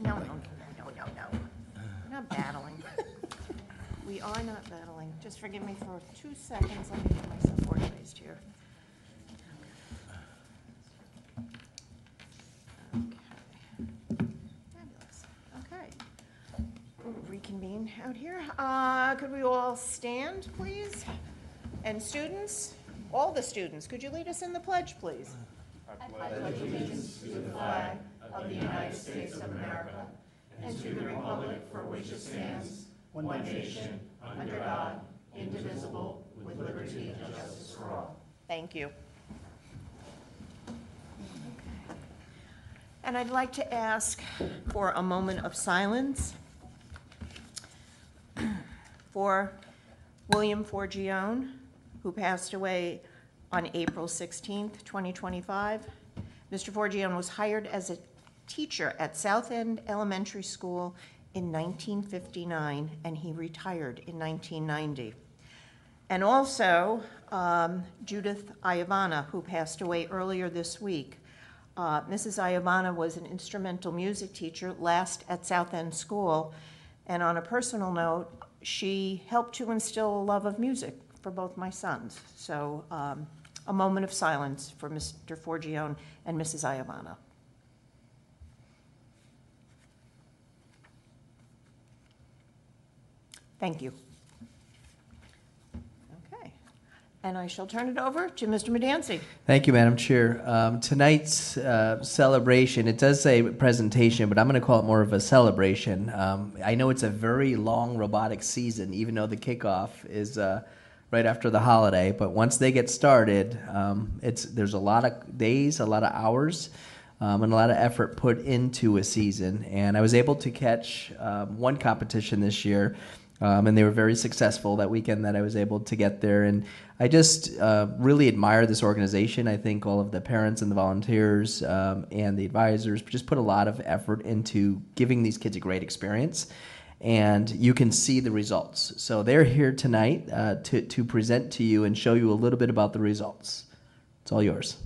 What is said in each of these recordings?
No. We're not battling. We are not battling. Just forgive me for 2 seconds. Let me get myself organized here. Okay. Fabulous. Okay. We'll reconvene out here. Could we all stand, please? And students, all the students, could you lead us in the pledge, please? I pledge allegiance to the flag of the United States of America and to the republic for which it stands, one nation, under God, indivisible, with liberty and justice for all. Thank you. Okay. And I'd like to ask for a moment of silence for William Forgione, who passed away on April 16th, 2025. Mr. Forgione was hired as a teacher at South End Elementary School in 1959, and he retired in 1990. And also, Judith Iavana, who passed away earlier this week. Mrs. Iavana was an instrumental music teacher, last at South End School, and on a personal note, she helped to instill a love of music for both my sons. So a moment of silence for Mr. Forgione and Mrs. Iavana. Thank you. Okay. And I shall turn it over to Mr. Medancy. Thank you, Madam Chair. Tonight's celebration, it does say presentation, but I'm going to call it more of a celebration. I know it's a very long robotics season, even though the kickoff is right after the holiday. But once they get started, there's a lot of days, a lot of hours, and a lot of effort put into a season. And I was able to catch one competition this year, and they were very successful that weekend that I was able to get there. And I just really admire this organization. I think all of the parents and the volunteers and the advisors just put a lot of effort into giving these kids a great experience. And you can see the results. So they're here tonight to present to you and show you a little bit about the results. It's all yours.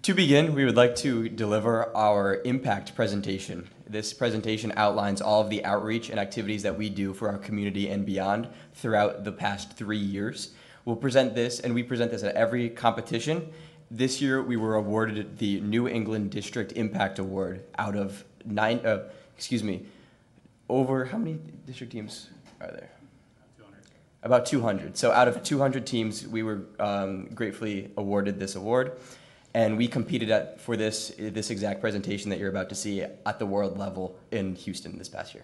To begin, we would like to deliver our impact presentation. This presentation outlines all of the outreach and activities that we do for our community and beyond throughout the past 3 years. We'll present this, and we present this at every competition. This year, we were awarded the New England District Impact Award out of over how many district teams are there? 200. About 200. So out of 200 teams, we were gratefully awarded this award. And we competed for this exact presentation that you're about to see at the world level in Houston this past year.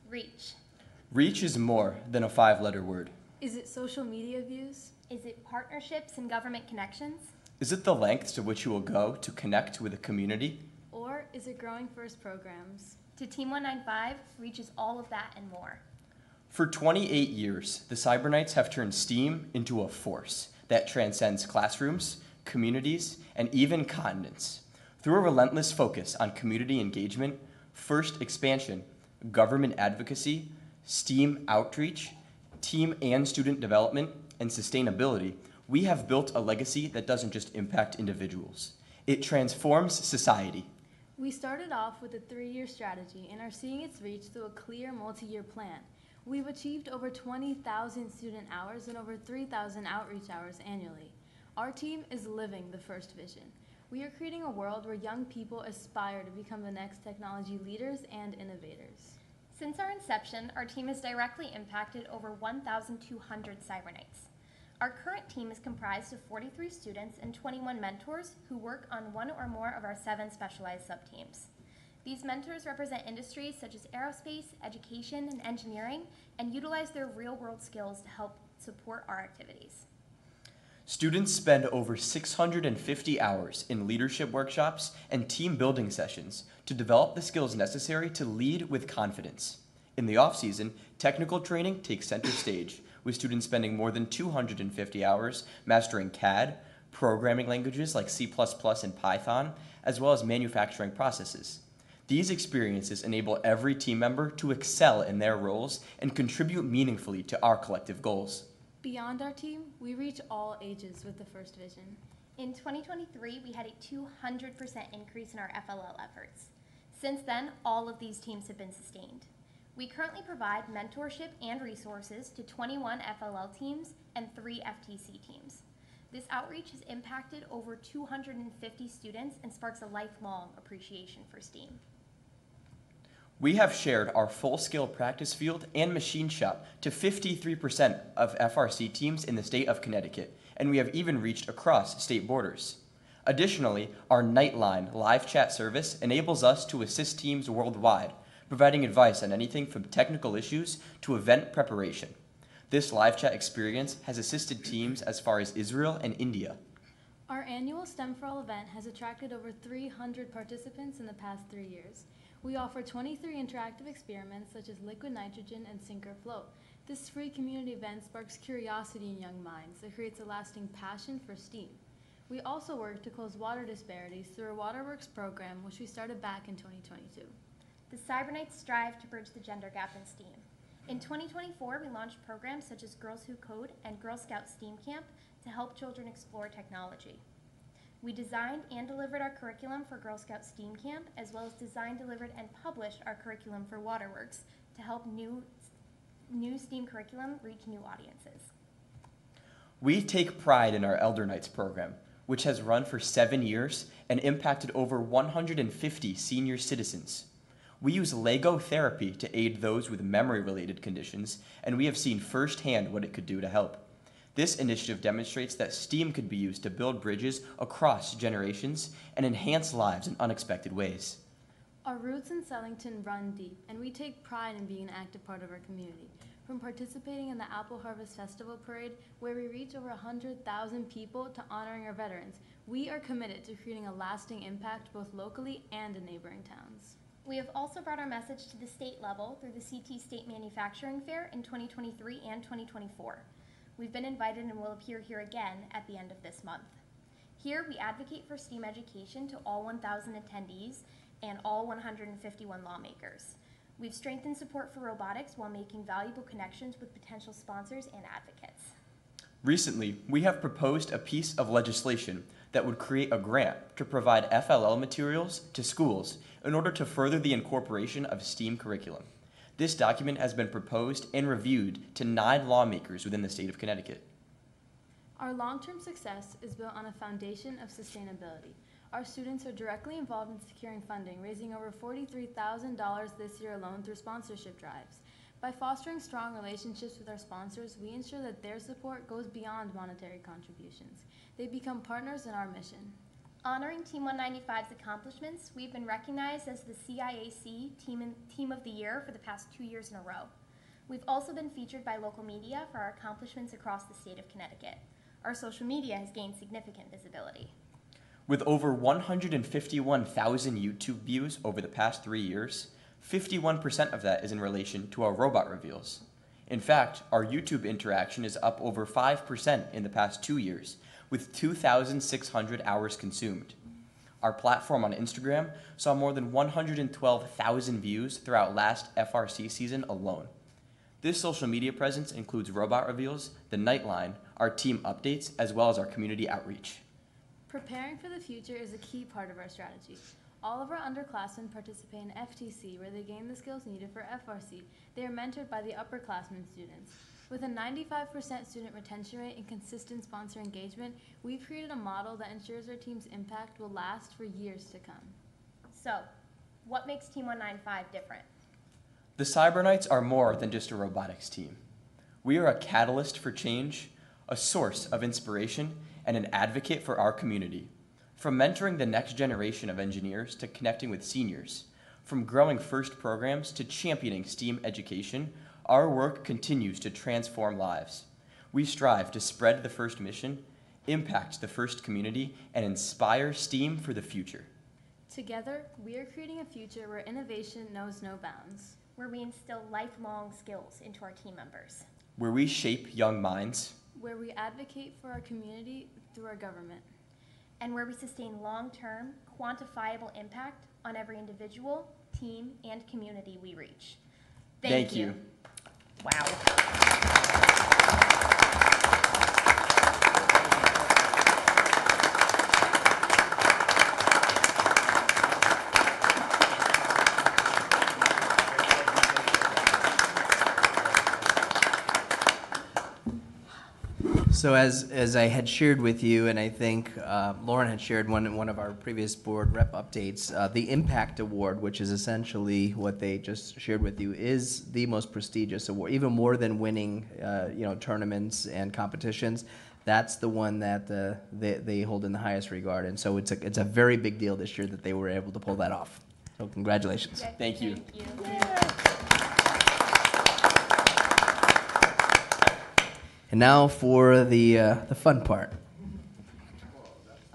Reach. Reach is more than a 5-letter word. Is it social media views? Is it partnerships and government connections? Is it the lengths to which you will go to connect with a community? Or is it growing first programs? To Team 195, Reach is all of that and more. For 28 years, the Cyberknights have turned STEAM into a force that transcends classrooms, communities, and even continents. Through a relentless focus on community engagement, FIRST expansion, government advocacy, STEAM outreach, team and student development, and sustainability, we have built a legacy that doesn't just impact individuals. It transforms society. We started off with a 3-year strategy and are seeing its reach through a clear multi-year plan. We've achieved over 20,000 student hours and over 3,000 outreach hours annually. Our team is living the FIRST vision. We are creating a world where young people aspire to become the next technology leaders and innovators. Since our inception, our team has directly impacted over 1,200 Cyberknights. Our current team is comprised of 43 students and 21 mentors who work on one or more of our 7 specialized subteams. These mentors represent industries such as aerospace, education, and engineering, and utilize their real-world skills to help support our activities. Students spend over 650 hours in leadership workshops and team building sessions to develop the skills necessary to lead with confidence. In the off-season, technical training takes center stage, with students spending more than 250 hours mastering CAD, programming languages like C++ and Python, as well as manufacturing processes. These experiences enable every team member to excel in their roles and contribute meaningfully to our collective goals. Beyond our team, we reach all ages with the First Vision. In 2023, we had a 200% increase in our FLL efforts. Since then, all of these teams have been sustained. We currently provide mentorship and resources to 21 FLL teams and 3 FTC teams. This outreach has impacted over 250 students and sparks a lifelong appreciation for STEAM. We have shared our full-scale practice field and machine shop to 53% of FRC teams in the state of Connecticut, and we have even reached across state borders. Additionally, our Nightline live chat service enables us to assist teams worldwide, providing advice on anything from technical issues to event preparation. This live chat experience has assisted teams as far as Israel and India. Our annual STEM for All event has attracted over 300 participants in the past 3 years. We offer 23 interactive experiments such as liquid nitrogen and sink or float. This free community event sparks curiosity in young minds that creates a lasting passion for STEAM. We also work to close water disparities through our Waterworks program, which we started back in 2022. The Cyberknights strive to bridge the gender gap in STEAM. In 2024, we launched programs such as Girls Who Code and Girl Scout STEAM Camp to help children explore technology. We designed and delivered our curriculum for Girl Scout STEAM Camp, as well as designed, delivered, and published our curriculum for Waterworks to help new STEAM curriculum reach new audiences. We take pride in our Elder Knights program, which has run for 7 years and impacted over 150 senior citizens. We use Lego therapy to aid those with memory-related conditions, and we have seen firsthand what it could do to help. This initiative demonstrates that STEAM could be used to build bridges across generations and enhance lives in unexpected ways. Our roots in Sellington run deep, and we take pride in being an active part of our community. From participating in the Apple Harvest Festival Parade, where we reach over 100,000 people, to honoring our veterans, we are committed to creating a lasting impact both locally and in neighboring towns. We have also brought our message to the state level through the CT State Manufacturing Fair in 2023 and 2024. We've been invited and will appear here again at the end of this month. Here, we advocate for STEAM education to all 1,000 attendees and all 151 lawmakers. We've strengthened support for robotics while making valuable connections with potential sponsors and advocates. Recently, we have proposed a piece of legislation that would create a grant to provide FLL materials to schools in order to further the incorporation of STEAM curriculum. This document has been proposed and reviewed to 9 lawmakers within the state of Connecticut. Our long-term success is built on a foundation of sustainability. Our students are directly involved in securing funding, raising over $43,000 this year alone through sponsorship drives. By fostering strong relationships with our sponsors, we ensure that their support goes beyond monetary contributions. They become partners in our mission. Honoring Team 195's accomplishments, we've been recognized as the CIAC Team of the Year for the past 2 years in a row. We've also been featured by local media for our accomplishments across the state of Connecticut. Our social media has gained significant visibility. With over 151,000 YouTube views over the past 3 years, 51% of that is in relation to our robot reveals. In fact, our YouTube interaction is up over 5% in the past 2 years, with 2,600 hours consumed. Our platform on Instagram saw more than 112,000 views throughout last FRC season alone. This social media presence includes robot reveals, the Nightline, our team updates, as well as our community outreach. Preparing for the future is a key part of our strategy. All of our underclassmen participate in FTC, where they gain the skills needed for FRC. They are mentored by the upperclassmen students. With a 95% student retention rate and consistent sponsor engagement, we've created a model that ensures our team's impact will last for years to come. So, what makes Team 195 different? The Cyberknights are more than just a robotics team. We are a catalyst for change, a source of inspiration, and an advocate for our community. From mentoring the next generation of engineers to connecting with seniors, from growing FIRST programs to championing STEAM education, our work continues to transform lives. We strive to spread the FIRST mission, impact the FIRST community, and inspire STEAM for the future. Together, we are creating a future where innovation knows no bounds. Where we instill lifelong skills into our team members. Where we shape young minds. Where we advocate for our community through our government. And where we sustain long-term, quantifiable impact on every individual team, and community we reach. Thank you. Wow. So as I had shared with you, and I think Lauren had shared in one of our previous board rep updates, the Impact Award, which is essentially what they just shared with you, is the most prestigious award, even more than winning tournaments and competitions. That's the one that they hold in the highest regard, and so it's a very big deal this year that they were able to pull that off. So congratulations. Thank you. And now for the fun part.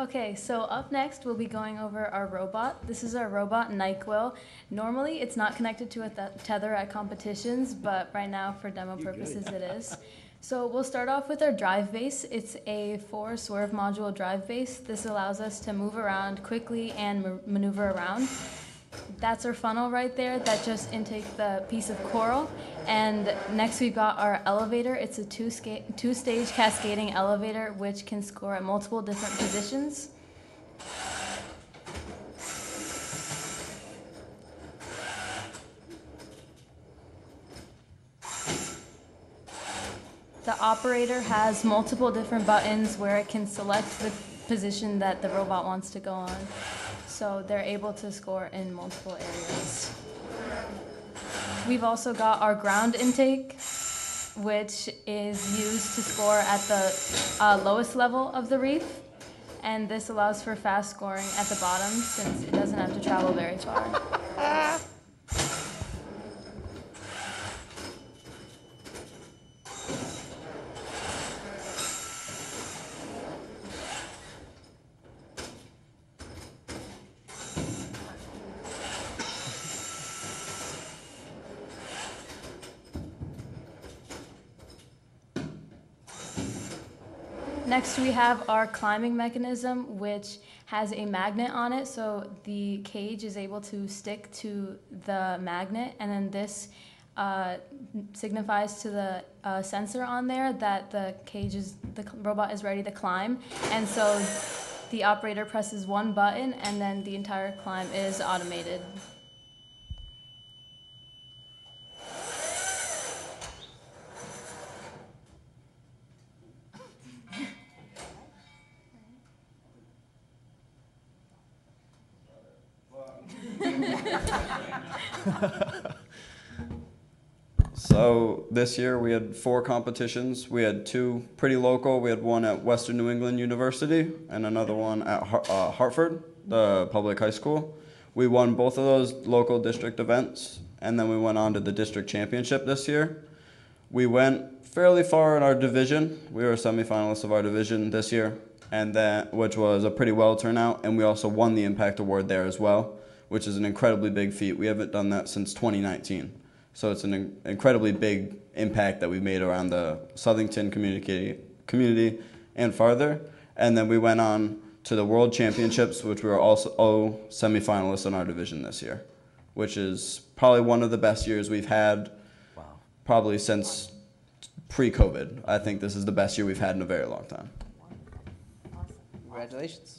Okay, so up next, we'll be going over our robot. This is our robot, NyQuil. Normally, it's not connected to a tether at competitions, but right now, for demo purposes, it is. So we'll start off with our drive base. It's a 4-swerve module drive base. This allows us to move around quickly and maneuver around. That's our funnel right there that just intake the piece of coral. And next we've got our elevator. It's a two-stage cascading elevator which can score at multiple different positions. The operator has multiple different buttons where it can select the position that the robot wants to go on. So they're able to score in multiple areas. We've also got our ground intake, which is used to score at the lowest level of the reef. And this allows for fast scoring at the bottom since it doesn't have to travel very far. Next, we have our climbing mechanism, which has a magnet on it, so the cage is able to stick to the magnet, and then this signifies to the sensor on there that the robot is ready to climb, and so the operator presses one button, and then the entire climb is automated. So this year we had 4 competitions. We had 2 pretty local. We had one at Western New England University and another one at Hartford, the public high school. We won both of those local district events, and then we went on to the district championship this year. We went fairly far in our division. We were semifinalists of our division this year, and which was a pretty well turnout, and we also won the Impact Award there as well, which is an incredibly big feat. We haven't done that since 2019. So it's an incredibly big impact that we made around the Southington community and farther. And then we went on to the World Championships, which we were also semifinalists in our division this year, which is probably one of the best years we've had probably since pre-COVID. I think this is the best year we've had in a very long time. Congratulations.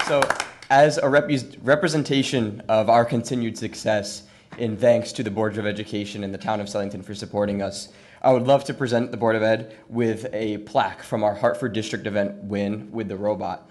So, as a representation of our continued success, and thanks to the Board of Education and the town of Southington for supporting us, I would love to present the Board of Ed with a plaque from our Hartford District event win with the robot.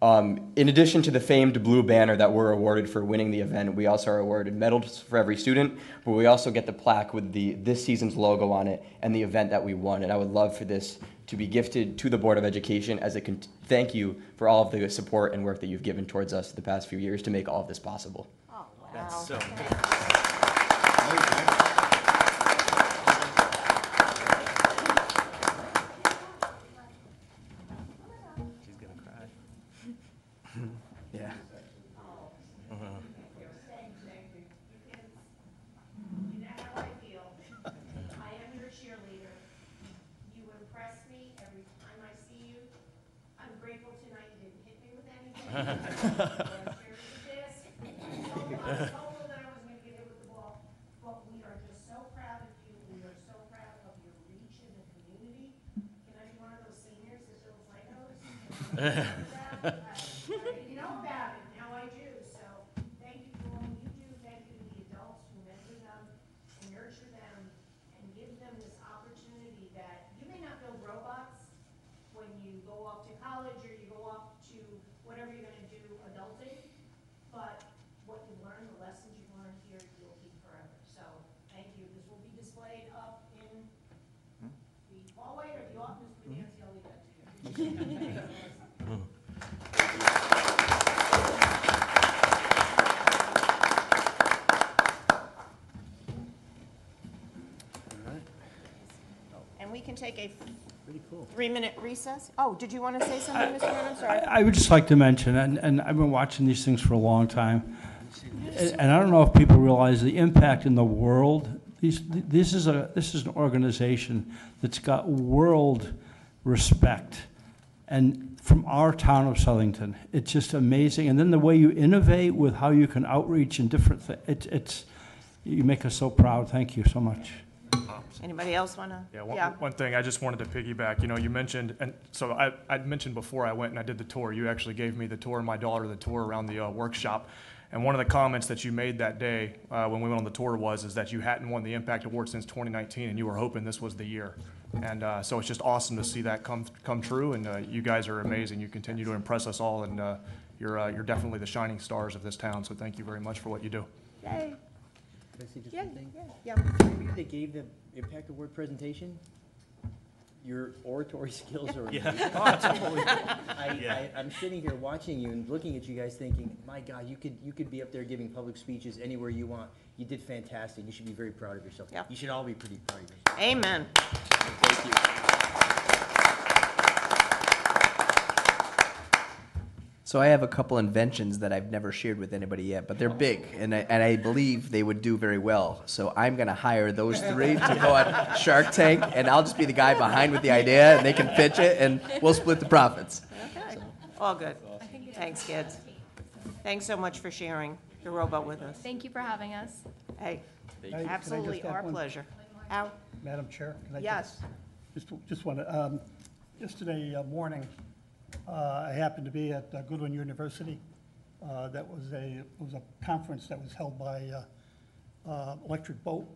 In addition to the famed blue banner that we're awarded for winning the event, we also are awarded medals for every student, but we also get the plaque with this season's logo on it and the event that we won. And I would love for this to be gifted to the Board of Education as a thank you for all of the support and work that you've given towards us the past few years to make all of this possible. Oh, wow. That's so She's gonna cry. Yeah. You know how I feel. I am your cheerleader. You impress me every time I see you. I hopeful that I was gonna get hit with the ball, but we are just so proud of you. We are so proud of your reach in the community. Can I be one of those seniors that builds Legos? You know about it, now I do, so thank you for all you do. Thank you to the adults who mentor them and nurture them and give them this opportunity that you may not build robots when you go off to college or you go off to whatever you're gonna do adulting, but what you learn, the lessons you learned here, you'll keep forever. So, thank you. This will be displayed up in the hallway or the office. Nancy, I'll leave that to you. And we can take a 3-minute recess. Oh, did you want to say something, Mr. Mann? I'm sorry. I would just like to mention, and I've been watching these things for a long time, and I don't know if people realize the impact in the world. This is an organization that's got world respect, and from our town of Southington, it's just amazing. And then the way you innovate with how you can outreach and different things, you make us so proud. Thank you so much. Anybody else want to? Yeah, one thing I just wanted to piggyback, you mentioned, and so I'd mentioned before I went and I did the tour, you actually gave me the tour and my daughter the tour around the workshop. And one of the comments that you made that day when we went on the tour is that you hadn't won the Impact Award since 2019 and you were hoping this was the year. And so it's just awesome to see that come true, and you guys are amazing. You continue to impress us all, and you're definitely the shining stars of this town, so thank you very much for what you do. Yay. Can I say just Yeah, one thing? yeah. Maybe they gave the Impact Award presentation. Your oratory skills are amazing. I'm sitting here watching you and looking at you guys thinking, my God, you could be up there giving public speeches anywhere you want. You did fantastic. You should be very proud of yourself. Yeah. You should all be pretty proud of yourself. Amen. Thank you. So I have a couple inventions that I've never shared with anybody yet, but they're big, and I believe they would do very well. So I'm going to hire those three to go on Shark Tank, and I'll just be the guy behind with the idea, and they can pitch it, and we'll split the profits. Okay. All good. Thanks, kids. Thanks so much for sharing the robot with us. Thank you for having us. Hey, Can I just absolutely have our one? pleasure. Al? Madam Chair? Can I Yes. Just want to, yesterday morning, I happened to be at Goodwin University. That was it was a conference that was held by Electric Boat,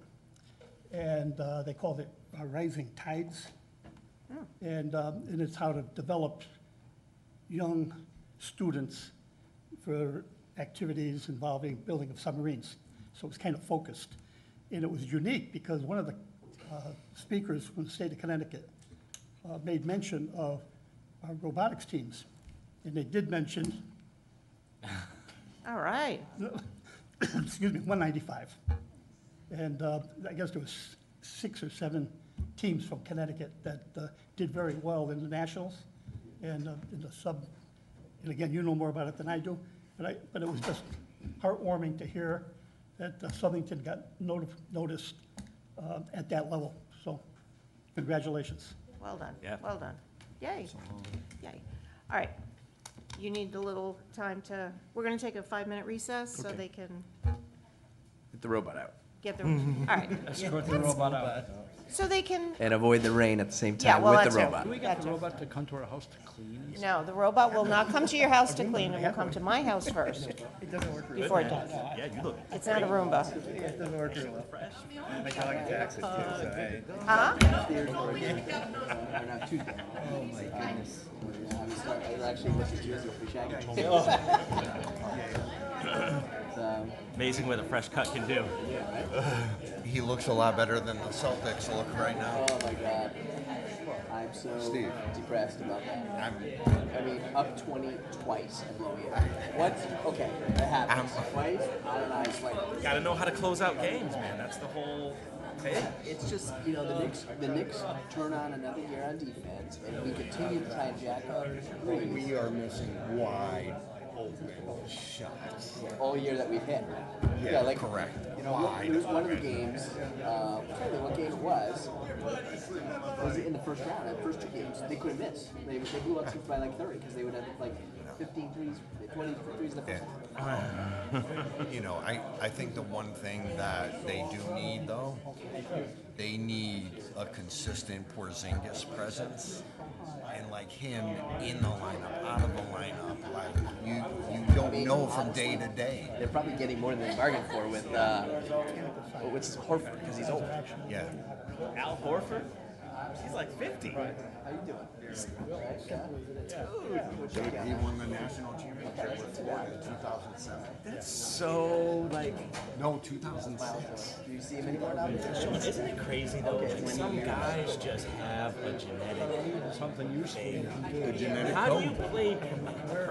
and they called it Rising Tides. And it's how to develop young students for activities involving building of submarines. So it was kind of focused. And it was unique because one of the speakers from the state of Connecticut made mention of our robotics teams. And they did mention, All right. excuse me, 195. And I guess there was 6 or 7 teams from Connecticut that did very well in the nationals and in the sub. And again, you know more about it than I do, but it was just heartwarming to hear that Southington got noticed at that level. So, congratulations. Well done. Yeah. Well done. Yay. Yay. All right. You need a little time to, we're going to take a 5-minute recess so they can Get the robot out. get the, all right. Escort the robot out. So they can, And avoid the rain at the same Yeah, time well, with that the too. robot. Do we get the robot to come to our house to clean? no, the robot will not come to your house to clean. It will come to my house first. It doesn't work Before it does. Yeah, you look. It's not a Roomba. It doesn't work real well. My dog attacks it too, so hey. Huh? Oh my goodness. Amazing what a fresh cut can do. He looks a lot better than the Celtics look right now. Oh my God. I'm so Steve. depressed about that. I mean, up 20 twice in a year. What's, okay, that happens. Twice, on an ice like. Got to know how to close out games, man. That's the whole thing. It's just, the Knicks turn on another year on defense, and we continue to try and jack up threes We are missing wide open shots. all year that we've hit. Yeah, like, correct. You know, Wide there was one of the games, I'm trying to think what game it was it in the first round? The first 2 games, they couldn't miss. They blew up by like 30 because they would have like 15 threes, 20 threes in the first half. You know, I think the one thing that they do need, though, they need a consistent Porzingis presence. And like him in the lineup, out of the lineup, like you don't know from day to day. They're probably getting more than they bargained for with Horford because he's old. Yeah. Al Horford? He's like 50. How you doing? He won the national championship with Florida in 2007. That's so like. No, 2006. Do you see him anymore now? Sean, isn't it crazy though? Like, some guys just have a genetic Something you see. The genetic How do you code. play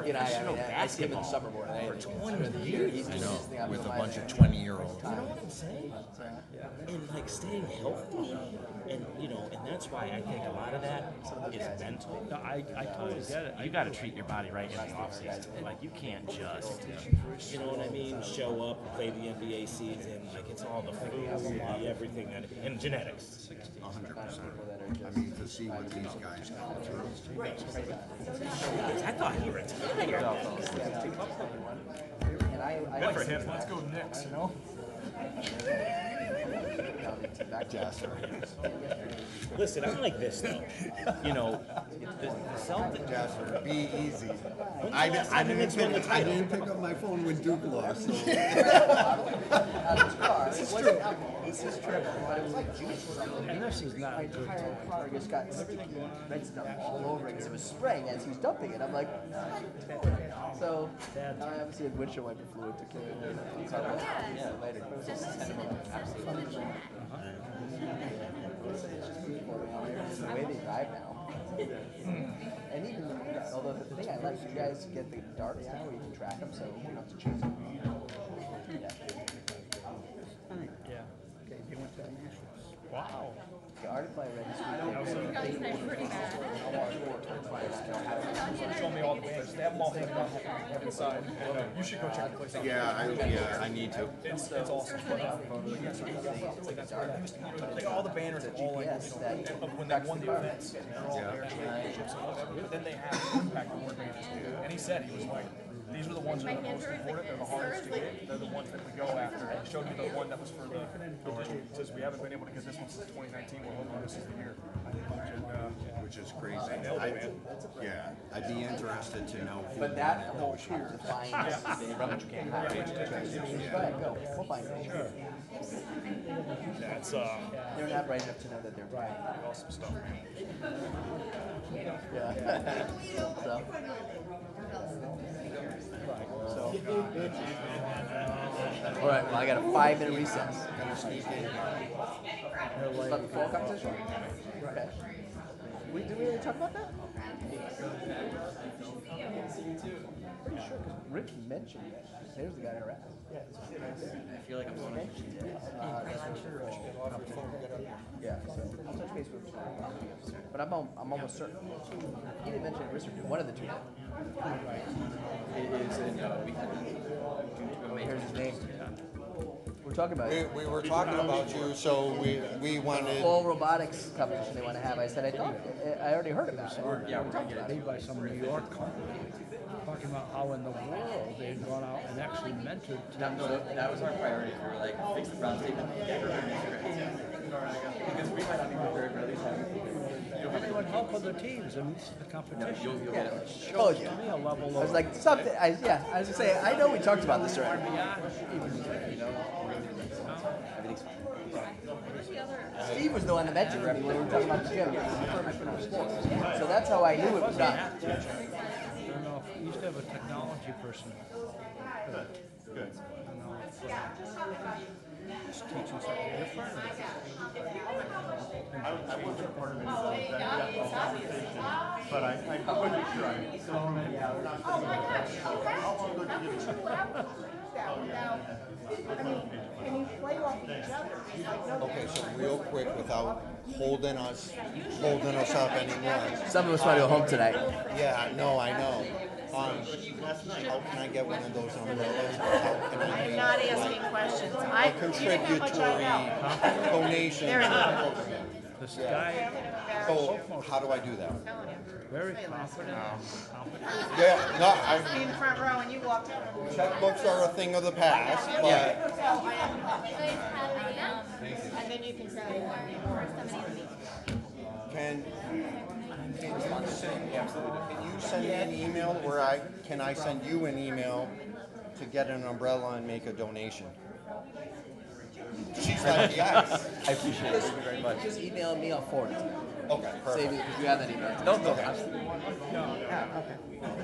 You know, professional I see him in the basketball summer more than anything. for 20 years? I know, with a bunch of 20-year-olds. You know what I'm saying? And like staying healthy, and you know, and that's why I think a lot of that is mental. No, I totally get it. You got to treat your body right in the offseason. Like you can't just, you know what I mean? Show up, play the NBA season. Like it's all the food, everything that, and genetics. 100%. I mean, to see what these guys go through. I thought he retired. Good for him. Let's go Knicks, you know? Jasper. Listen, I'm like this though. You know, the Celtics. Jasper, be easy. I didn't pick up my phone when Duke lost. So. This is true. But it was like juice or something. And this is not My good. entire car just got sticky red stuff all over it because it was spraying as he was dumping it. I'm like, so I obviously had windshield wiper fluid to kill it. Yeah, later. But it was just absolutely. It's just beautiful around here. It's the way they drive now. And even although the thing I like, you guys get the darts now where you can track them, so you don't have to chase them. Yeah. Yeah. Okay, they went to the Nationals. Wow. The Arctic Fly Red is Show me all the pictures. They have them all hanging up inside. And, you should go check the place out. Yeah, I need to. It's awesome. They got all the banners and all like, you know, of when they won the events. And they're all there. Championships and all that. But then they have Impact Award banners too. And he said, he was like, these are the ones that are the most important. They're the hardest to get. They're the ones that we go after. And he showed me the one that was for the district. He says, we haven't been able to get this one since 2019. We're hoping this is the year. Which is crazy. Yeah. I'd be interested to know who But won that it. whole pier defines the rummage can. Go ahead, go. We'll find it. That's They're not bright enough to know that they're bright. awesome stuff, man. Yeah. All right, well, I got a 5-minute recess. About the fall competition? Okay. Did we really talk about that? Pretty sure, because Rick mentioned it. There's the guy in Iraq. I feel like I'm going to. Yeah, so I'll touch base with but I'm almost certain. He didn't mention Richard, one of the two. It is in Here's his name. We're talking about it. We were talking about you, so we wanted. Fall robotics competition they want to have. I said, I already heard about it. Yeah, we're gonna get it. Made by some New York company, talking about how in the world they had gone out and actually mentored. That was our priority. We were like, fix the brown statement. Because we might not be prepared for at least having. They would help other teams, and this is the competition. You'll get it. Told you. To me, a level I was of. like, something. I was gonna say, I know we talked about this already. Steve was the one that mentioned it when we were talking about the gym. So that's how I knew it was done. I don't know, if we used to have a technology person. Good. I don't know if he's teaching something different. But I'm pretty sure Okay, so real quick, without holding us up anymore. Some of us want to go home tonight. Yeah, no, I know. How can I get one of those umbrellas? How can I I'm not asking questions. I contributory donation? There we go. This guy, So how do I do that? very confident. Yeah, no, Be in the front row and you walked out. checkbooks are a thing of the past, but And then you can say. can you send me an email where I send you an email to get an umbrella and make a donation? She's like, yes. I appreciate it. Thank you very much. Just email me, I'll forward it. Okay, Save perfect. it, because you have that email. No, no.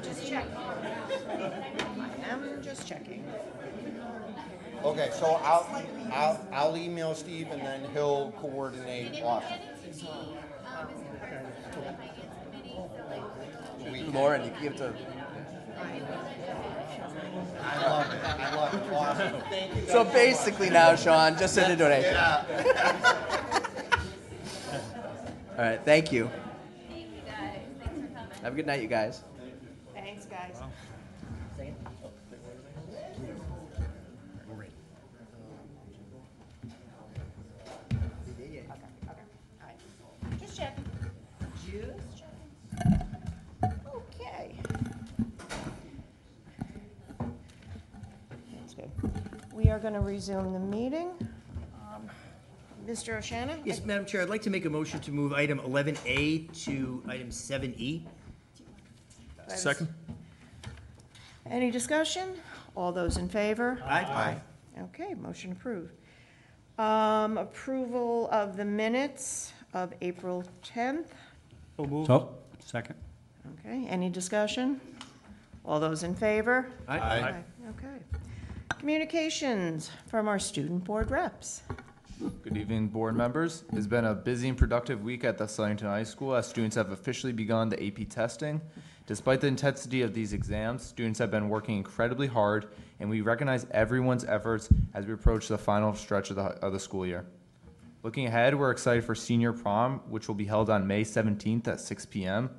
Just check. I am just checking. Okay, so I'll email Steve and then he'll coordinate. Awesome. Lauren, you can give it to. I love it. I love it. Awesome. Thank you. So basically now, Sean, just send a donation. All right, thank you. Have a good night, you guys. Thanks, guys. Okay, all right. Just checking. Just checking. Okay. That's good. We are going to resume the meeting. Mr. O'Shannon? Yes, Madam Chair, I'd like to make a motion to move item 11A to item 7E. Second? Any discussion? All those in favor? Aye. Okay, motion approved. Approval of the minutes of April 10th. So, second. Okay, any discussion? All those in favor? Aye. Okay. Communications from our student board reps. Good evening, board members. It's been a busy and productive week at the Southington High School as students have officially begun the AP testing. Despite the intensity of these exams, students have been working incredibly hard, and we recognize everyone's efforts as we approach the final stretch of the school year. Looking ahead, we're excited for senior prom, which will be held on May 17th at 6 p.m.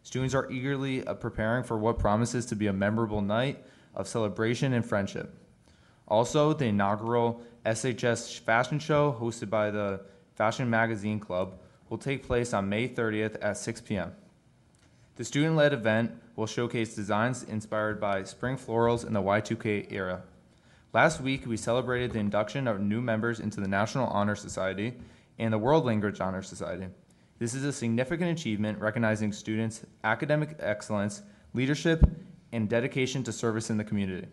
Students are eagerly preparing for what promises to be a memorable night of celebration and friendship. Also, the inaugural SHS Fashion Show, hosted by the Fashion Magazine Club, will take place on May 30th at 6 p.m. The student-led event will showcase designs inspired by spring florals in the Y2K era. Last week, we celebrated the induction of new members into the National Honor Society and the World Language Honor Society. This is a significant achievement recognizing students' academic excellence, leadership, and dedication to service in the community.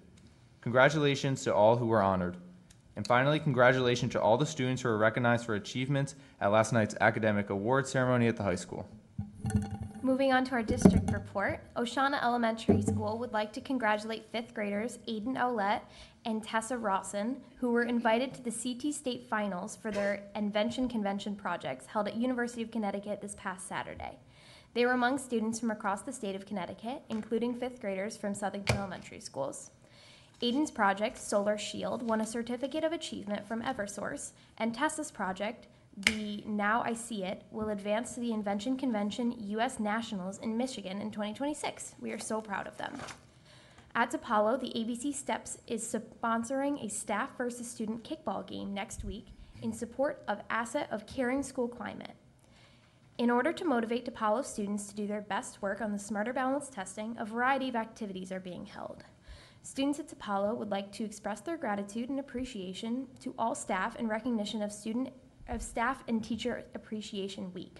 Congratulations to all who were honored. And finally, congratulations to all the students who were recognized for achievements at last night's academic award ceremony at the high school. Moving on to our district report, Oshana Elementary School would like to congratulate fifth graders Aiden Owlett and Tessa Rawson, who were invited to the CT State Finals for their Invention Convention projects held at University of Connecticut this past Saturday. They were among students from across the state of Connecticut, including fifth graders from Southington Elementary Schools. Aiden's project, Solar Shield, won a Certificate of Achievement from Eversource, and Tessa's project, the Now I See It, will advance to the Invention Convention U.S. Nationals in Michigan in 2026. We are so proud of them. At Apollo, the ABC Steps is sponsoring a staff versus student kickball game next week in support of Asset of Caring School Climate. In order to motivate DePaulo students to do their best work on the Smarter Balance testing, a variety of activities are being held. Students at DePaulo would like to express their gratitude and appreciation to all staff in recognition of Staff and Teacher Appreciation Week.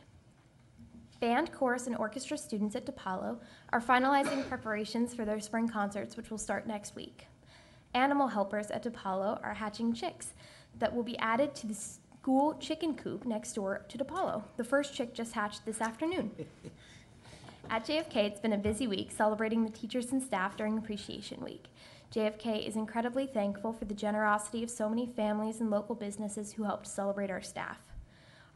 Band, chorus, and orchestra students at DePaulo are finalizing preparations for their spring concerts, which will start next week. Animal helpers at DePaulo are hatching chicks that will be added to the school chicken coop next door to DePaulo. The first chick just hatched this afternoon. At JFK, it's been a busy week celebrating the teachers and staff during Appreciation Week. JFK is incredibly thankful for the generosity of so many families and local businesses who helped celebrate our staff.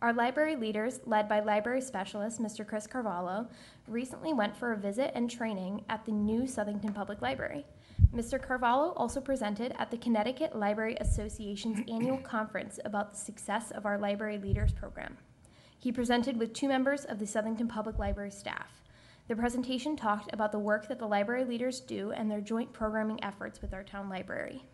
Our library leaders, led by library specialist Mr. Chris Carvalho, recently went for a visit and training at the new Southington Public Library. Mr. Carvalho also presented at the Connecticut Library Association's annual conference about the success of our Library Leaders program. He presented with 2 members of the Southington Public Library staff. The presentation talked about the work that the library leaders do and their joint programming efforts with our town library.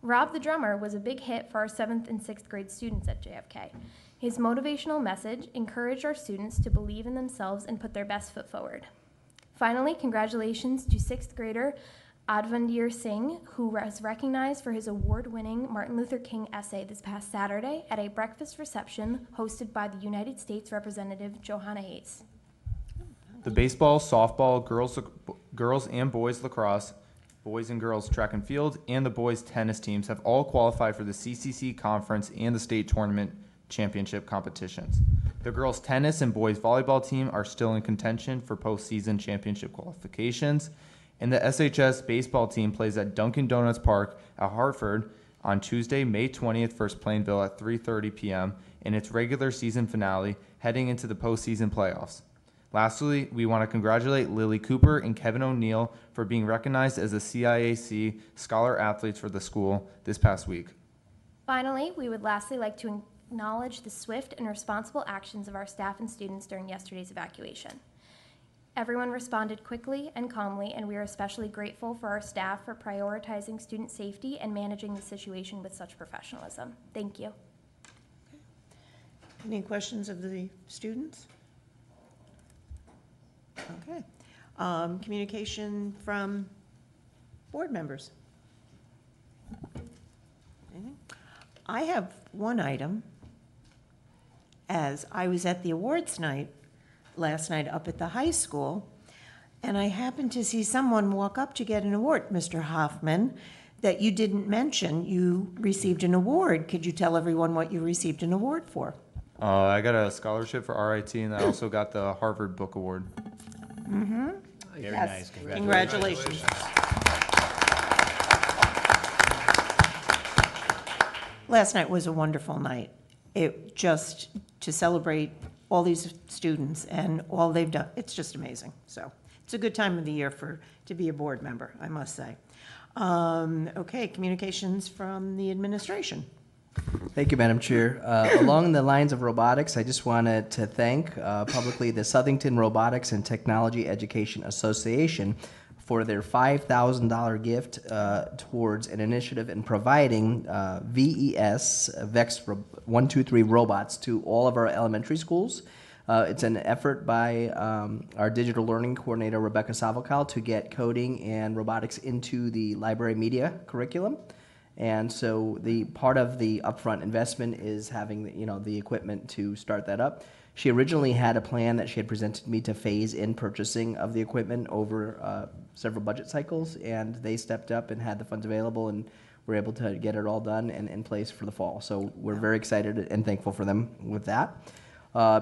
Rob the Drummer was a big hit for our 7th and 6th grade students at JFK. His motivational message encouraged our students to believe in themselves and put their best foot forward. Finally, congratulations to 6th grader Advandir Singh, who was recognized for his award-winning Martin Luther King essay this past Saturday at a breakfast reception hosted by the United States Representative Johanna Hayes. The baseball, softball, girls and boys lacrosse, boys and girls track and field, and the boys tennis teams have all qualified for the CCC conference and the state tournament championship competitions. The girls tennis and boys volleyball team are still in contention for postseason championship qualifications, and the SHS baseball team plays at Dunkin' Donuts Park at Hartford on Tuesday, May 20th versus Plainville at 3:30 p.m. in its regular season finale, heading into the postseason playoffs. Lastly, we want to congratulate Lily Cooper and Kevin O'Neill for being recognized as the CIAC Scholar Athletes for the school this past week. Finally, we would lastly like to acknowledge the swift and responsible actions of our staff and students during yesterday's evacuation. Everyone responded quickly and calmly, and we are especially grateful for our staff for prioritizing student safety and managing the situation with such professionalism. Thank you. Any questions of the students? Okay. Communication from board members. Anything? I have one item. As I was at the awards night last night up at the high school, and I happened to see someone walk up to get an award, Mr. Hoffman, that you didn't mention. You received an award. Could you tell everyone what you received an award for? I got a scholarship for RIT, and I also got the Harvard Book Award. Mm-hmm. Very Yes. nice. Congratulations. Last night was a wonderful night. It just, to celebrate all these students and all they've done, it's just amazing. So it's a good time of the year to be a board member, I must say. Okay, communications from the administration. Thank you, Madam Chair. Along the lines of robotics, I just wanted to thank publicly the Southington Robotics and Technology Education Association for their $5,000 gift towards an initiative in providing VES, VEX 123 robots to all of our elementary schools. It's an effort by our digital learning coordinator, Rebecca Savocal, to get coding and robotics into the library media curriculum. And so the part of the upfront investment is having the equipment to start that up. She originally had a plan that she had presented me to phase in purchasing of the equipment over several budget cycles, and they stepped up and had the funds available, and were able to get it all done and in place for the fall. So we're very excited and thankful for them with that.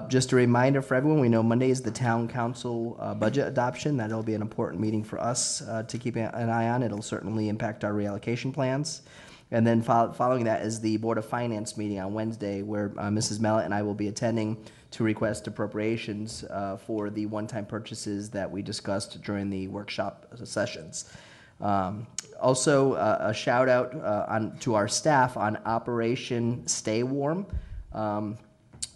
Just a reminder for everyone, we know Monday is the town council budget adoption. That'll be an important meeting for us to keep an eye on. It'll certainly impact our reallocation plans. And then following that is the Board of Finance meeting on Wednesday, where Mrs. Mellett and I will be attending to request appropriations for the one-time purchases that we discussed during the workshop sessions. Also, a shout out to our staff on Operation Stay Warm.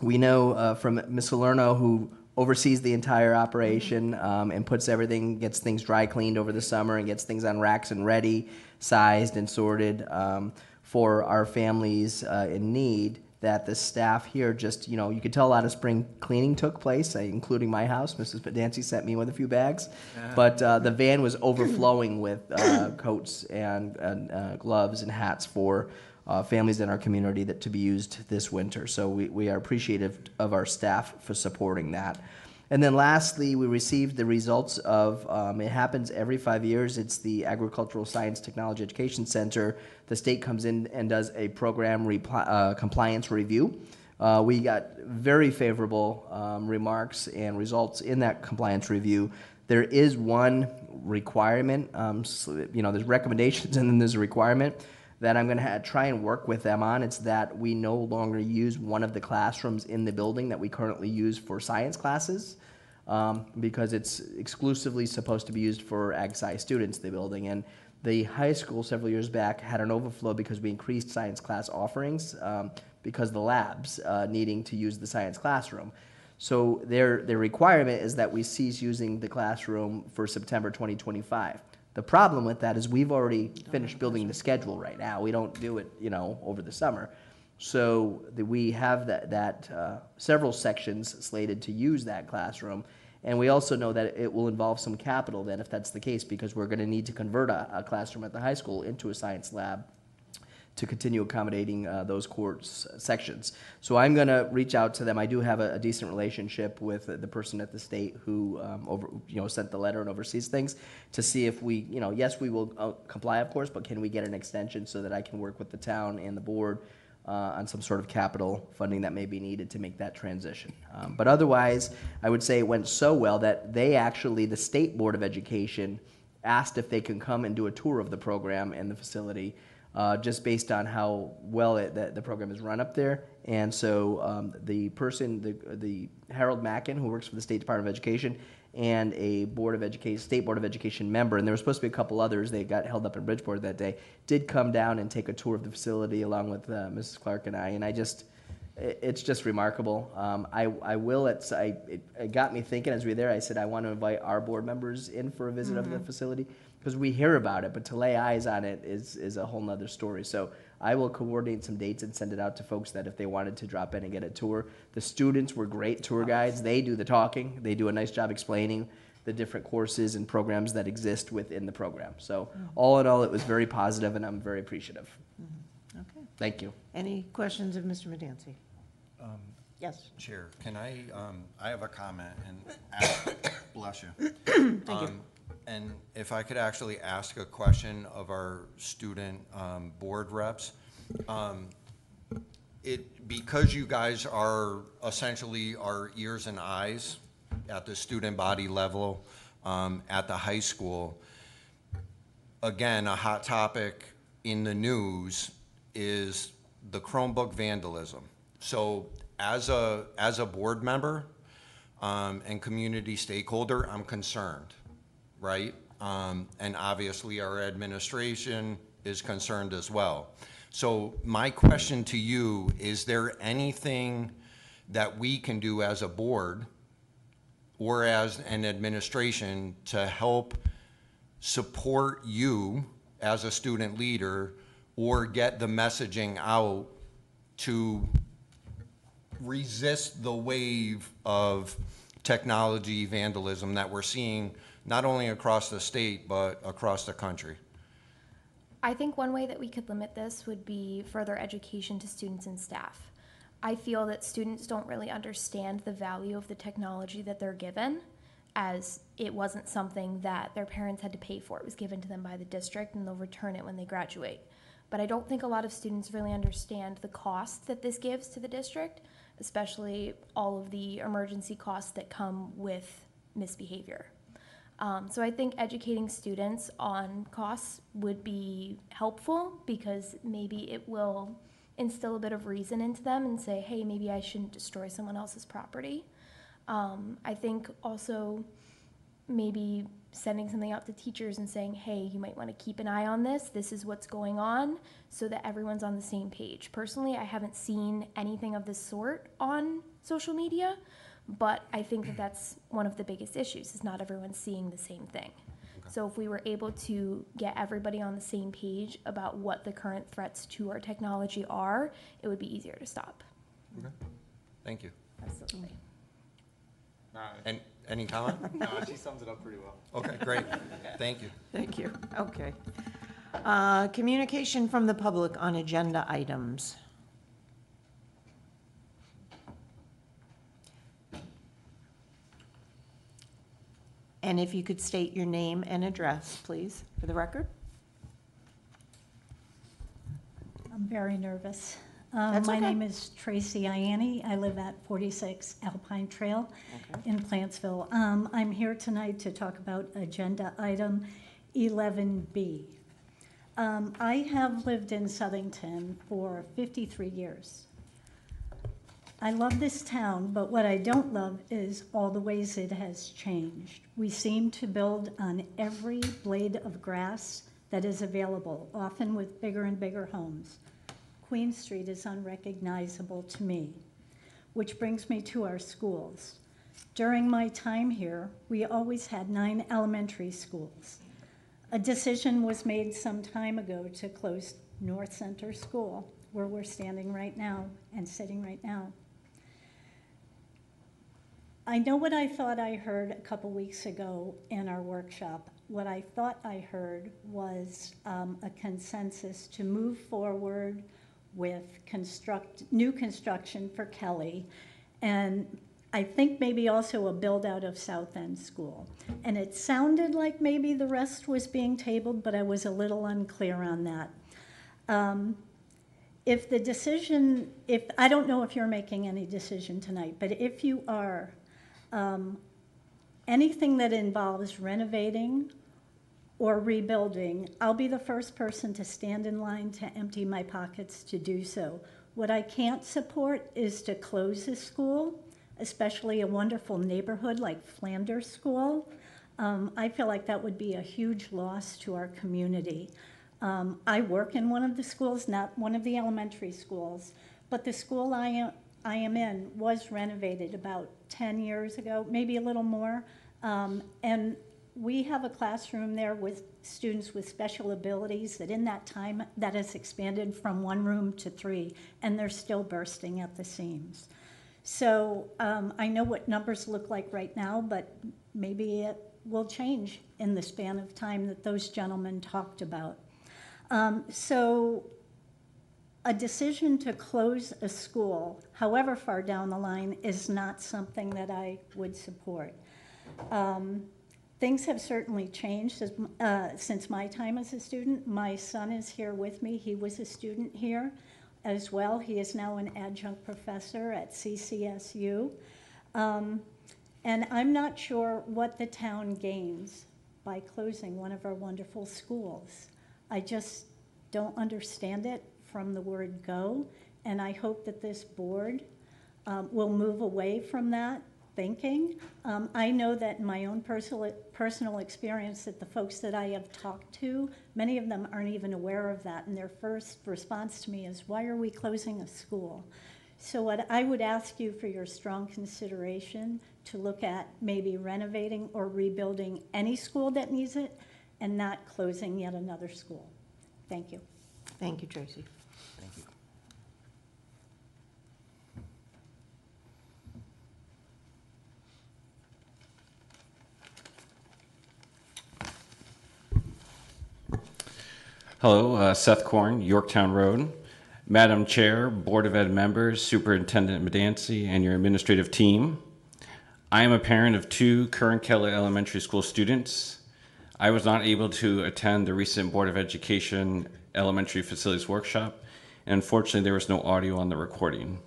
We know from Ms. Salerno, who oversees the entire operation and gets things dry cleaned over the summer and gets things on racks and ready, sized and sorted for our families in need, that the staff here just, you could tell a lot of spring cleaning took place, including my house. Mrs. Pedancy sent me with a few bags. But the van was overflowing with coats and gloves and hats for families in our community to be used this winter. So we are appreciative of our staff for supporting that. And then lastly, we received the results of, it happens every 5 years, it's the Agricultural Science Technology Education Center. The state comes in and does a program compliance review. We got very favorable remarks and results in that compliance review. There is one requirement, there's recommendations and then there's a requirement that I'm going to try and work with them on. It's that we no longer use one of the classrooms in the building that we currently use for science classes, because it's exclusively supposed to be used for ag sci students, the building. And the high school several years back had an overflow because we increased science class offerings because the labs needing to use the science classroom. So their requirement is that we cease using the classroom for September 2025. The problem with that is we've already finished building the schedule right now. We don't do it, over the summer. So we have several sections slated to use that classroom. And we also know that it will involve some capital then, if that's the case, because we're going to need to convert a classroom at the high school into a science lab to continue accommodating those course sections. So I'm going to reach out to them. I do have a decent relationship with the person at the state who sent the letter and oversees things, to see if we, yes, we will comply, of course, but can we get an extension so that I can work with the town and the board on some sort of capital funding that may be needed to make that transition. But otherwise, I would say it went so well that the State Board of Education asked if they can come and do a tour of the program and the facility, just based on how well the program is run up there. And so the Harold Mackin, who works for the State Department of Education, and a State Board of Education member, and there were supposed to be a couple others, they got held up in Bridgeport that day, did come down and take a tour of the facility along with Mrs. Clark and I, and it's just remarkable. It got me thinking as we were there. I said, I want to invite our board members in for a visit of the facility, because we hear about it, but to lay eyes on it is a whole nother story. So I will coordinate some dates and send it out to folks that if they wanted to drop in and get a tour. The students were great tour guides. They do the talking. They do a nice job explaining the different courses and programs that exist within the program. So all in all, it was very positive, and I'm very appreciative. Okay. Thank you. Any questions of Mr. Medancy? Yes. Chair, can I have a comment and bless you. Thank you. And if I could actually ask a question of our student board reps. Because you guys are essentially our ears and eyes at the student body level at the high school, again, a hot topic in the news is the Chromebook vandalism. So as a board member and community stakeholder, I'm concerned. Right? And obviously our administration is concerned as well. So my question to you, is there anything that we can do as a board or as an administration to help support you as a student leader, or get the messaging out to resist the wave of technology vandalism that we're seeing not only across the state, but across the country? I think one way that we could limit this would be further education to students and staff. I feel that students don't really understand the value of the technology that they're given, as it wasn't something that their parents had to pay for. It was given to them by the district, and they'll return it when they graduate. But I don't think a lot of students really understand the cost that this gives to the district, especially all of the emergency costs that come with misbehavior. So I think educating students on costs would be helpful, because maybe it will instill a bit of reason into them and say, hey, maybe I shouldn't destroy someone else's property. I think also maybe sending something out to teachers and saying, hey, you might want to keep an eye on this. This is what's going on, so that everyone's on the same page. Personally, I haven't seen anything of this sort on social media, but I think that that's one of the biggest issues, is not everyone seeing the same thing. Okay. So if we were able to get everybody on the same page about what the current threats to our technology are, it would be easier to stop. Okay. Thank you. Absolutely. And any comment? No, she sums it up pretty well. Okay, great. Thank you. Thank you. Okay. Communication from the public on agenda items. And if you could state your name and address, please, for the record. I'm very nervous. That's My okay. name is Tracy Ianni. I live at 46 Alpine Trail in Plantsville. I'm here tonight to talk about agenda item 11B. I have lived in Southington for 53 years. I love this town, but what I don't love is all the ways it has changed. We seem to build on every blade of grass that is available, often with bigger and bigger homes. Queen Street is unrecognizable to me, which brings me to our schools. During my time here, we always had 9 elementary schools. A decision was made some time ago to close North Center School, where we're standing right now and sitting right now. I know what I thought I heard a couple weeks ago in our workshop. What I thought I heard was a consensus to move forward with new construction for Kelly, and I think maybe also a build out of South End School. And it sounded like maybe the rest was being tabled, but I was a little unclear on that. If the decision, I don't know if you're making any decision tonight, but if you are, anything that involves renovating or rebuilding, I'll be the first person to stand in line to empty my pockets to do so. What I can't support is to close a school, especially a wonderful neighborhood like Flanders School. I feel like that would be a huge loss to our community. I work in one of the schools, not one of the elementary schools, but the school I am in was renovated about 10 years ago, maybe a little more. And we have a classroom there with students with special abilities that in that time, that has expanded from 1 room to 3, and they're still bursting at the seams. So I know what numbers look like right now, but maybe it will change in the span of time that those gentlemen talked about. So a decision to close a school, however far down the line, is not something that I would support. Things have certainly changed since my time as a student. My son is here with me. He was a student here as well. He is now an adjunct professor at CCSU. And I'm not sure what the town gains by closing one of our wonderful schools. I just don't understand it from the word go, and I hope that this board will move away from that thinking. I know that in my own personal experience that the folks that I have talked to, many of them aren't even aware of that, and their first response to me is, why are we closing a school? So what I would ask you for your strong consideration to look at maybe renovating or rebuilding any school that needs it and not closing yet another school. Thank you. Thank you, Tracy. Thank you. Hello, Seth Korn, Yorktown Road. Madam Chair, Board of Ed members, Superintendent Medancy, and your administrative team. I am a parent of 2 current Kelly Elementary School students. I was not able to attend the recent Board of Education Elementary Facilities Workshop, and unfortunately there was no audio on the recording.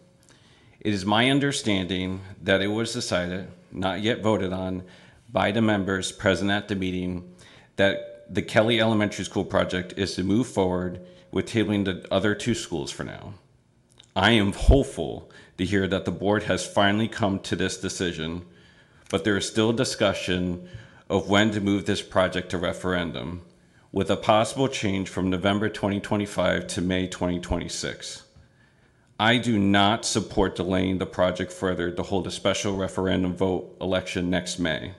It is my understanding that it was decided, not yet voted on, by the members present at the meeting that the Kelly Elementary School project is to move forward with tabling the other 2 schools for now. I am hopeful to hear that the board has finally come to this decision, but there is still discussion of when to move this project to referendum, with a possible change from November 2025 to May 2026. I do not support delaying the project further to hold a special referendum vote election next May.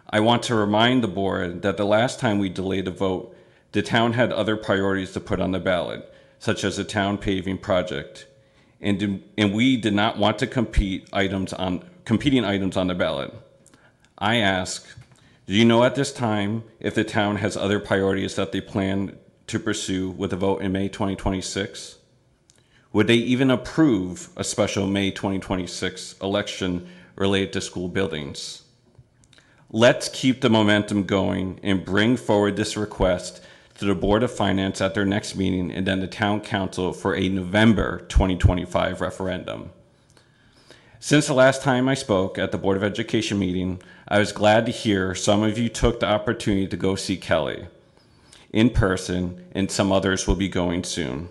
I want to remind the board that the last time we delayed a vote, the town had other priorities to put on the ballot, such as a town paving project, and we did not want to competing items on the ballot. I ask, do you know at this time if the town has other priorities that they plan to pursue with a vote in May 2026? Would they even approve a special May 2026 election related to school buildings? Let's keep the momentum going and bring forward this request to the Board of Finance at their next meeting and then the Town Council for a November 2025 referendum. Since the last time I spoke at the Board of Education meeting, I was glad to hear some of you took the opportunity to go see Kelly in person, and some others will be going soon.